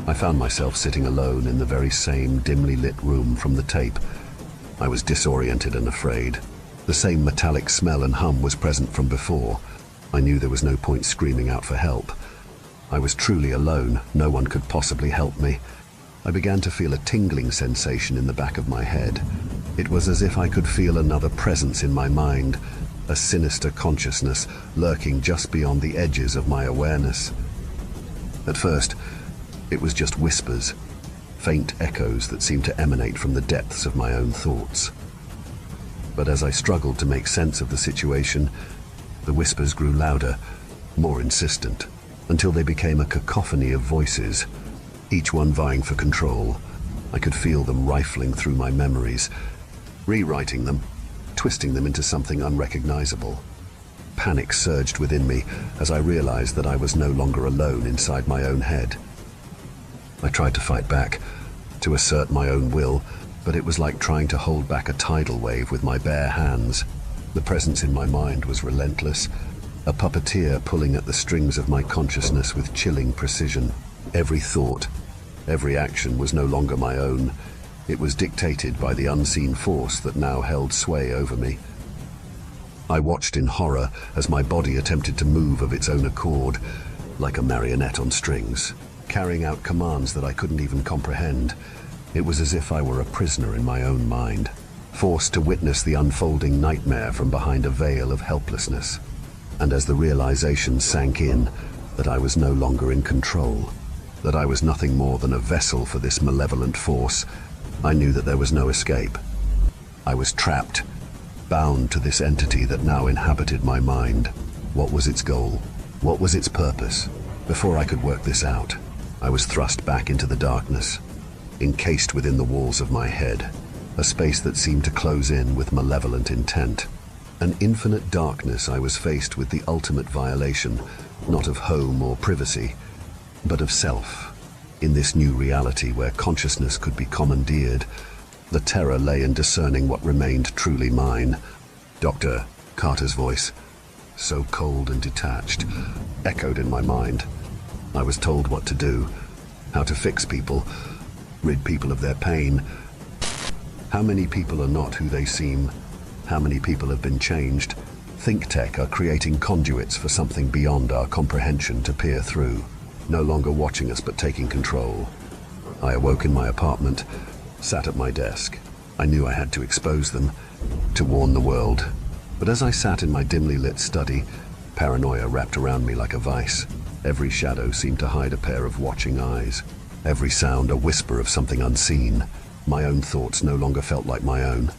I found myself sitting alone in the very same dimly lit room from the tape. I was disoriented and afraid. The same metallic smell and hum was present from before. I knew there was no point screaming out for help. I was truly alone. No one could possibly help me. I began to feel a tingling sensation in the back of my head. It was as if I could feel another presence in my mind, a sinister consciousness lurking just beyond the edges of my awareness. At first, it was just whispers, faint echoes that seemed to emanate from the depths of my own thoughts. But as I struggled to make sense of the situation, the whispers grew louder, more insistent, until they became a cacophony of voices, each one vying for control. I could feel them rifling through my memories, rewriting them, twisting them into something unrecognizable. Panic surged within me as I realized that I was no longer alone inside my own head. I tried to fight back, to assert my own will, but it was like trying to hold back a tidal wave with my bare hands. The presence in my mind was relentless, a puppeteer pulling at the strings of my consciousness with chilling precision. Every thought, every action was no longer my own. It was dictated by the unseen force that now held sway over me. I watched in horror as my body attempted to move of its own accord, like a marionette on strings, carrying out commands that I couldn't even comprehend. It was as if I were a prisoner in my own mind, forced to witness the unfolding nightmare from behind a veil of helplessness. And as the realization sank in that I was no longer in control, that I was nothing more than a vessel for this malevolent force, I knew that there was no escape. I was trapped, bound to this entity that now inhabited my mind. What was its goal? What was its purpose? Before I could work this out, I was thrust back into the darkness, encased within the walls of my head, a space that seemed to close in with malevolent intent. An infinite darkness. I was faced with the ultimate violation, not of home or privacy, but of self. In this new reality where consciousness could be commandeered, the terror lay in discerning what remained truly mine. Dr. Carter's voice, so cold and detached, echoed in my mind. I was told what to do, how to fix people, rid people of their pain. How many people are not who they seem? How many people have been changed? ThinkTech are creating conduits for something beyond our comprehension to peer through, no longer watching us but taking control. I awoke in my apartment, sat at my desk. I knew I had to expose them, to warn the world. But as I sat in my dimly lit study, paranoia wrapped around me like a vice. Every shadow seemed to hide a pair of watching eyes. Every sound a whisper of something unseen. My own thoughts no longer felt like my own.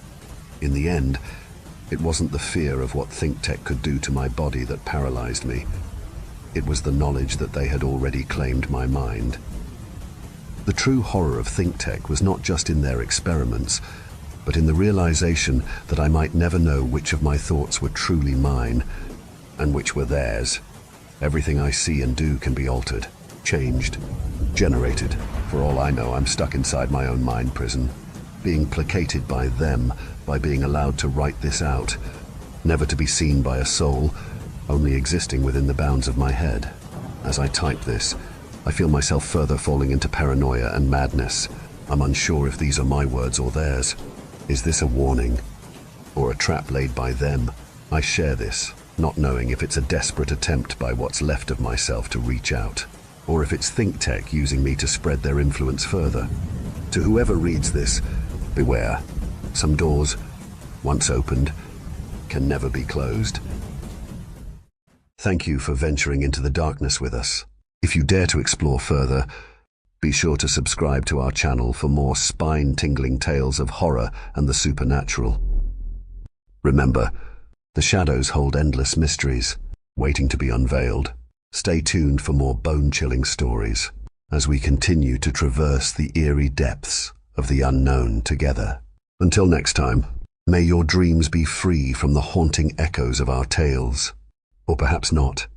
In the end, it wasn't the fear of what ThinkTech could do to my body that paralyzed me. It was the knowledge that they had already claimed my mind. The true horror of ThinkTech was not just in their experiments, but in the realization that I might never know which of my thoughts were truly mine and which were theirs. Everything I see and do can be altered, changed, generated. For all I know, I'm stuck inside my own mind prison, being placated by them, by being allowed to write this out, never to be seen by a soul, only existing within the bounds of my head. As I type this, I feel myself further falling into paranoia and madness. I'm unsure if these are my words or theirs. Is this a warning, or a trap laid by them? I share this, not knowing if it's a desperate attempt by what's left of myself to reach out, or if it's ThinkTech using me to spread their influence further. To whoever reads this, beware. Some doors, once opened, can never be closed. Thank you for venturing into the darkness with us. If you dare to explore further, be sure to subscribe to our channel for more spine-tingling tales of horror and the supernatural. Remember, the shadows hold endless mysteries, waiting to be unveiled. Stay tuned for more bone-chilling stories as we continue to traverse the eerie depths of the unknown together. Until next time, may your dreams be free from the haunting echoes of our tales. Or perhaps not.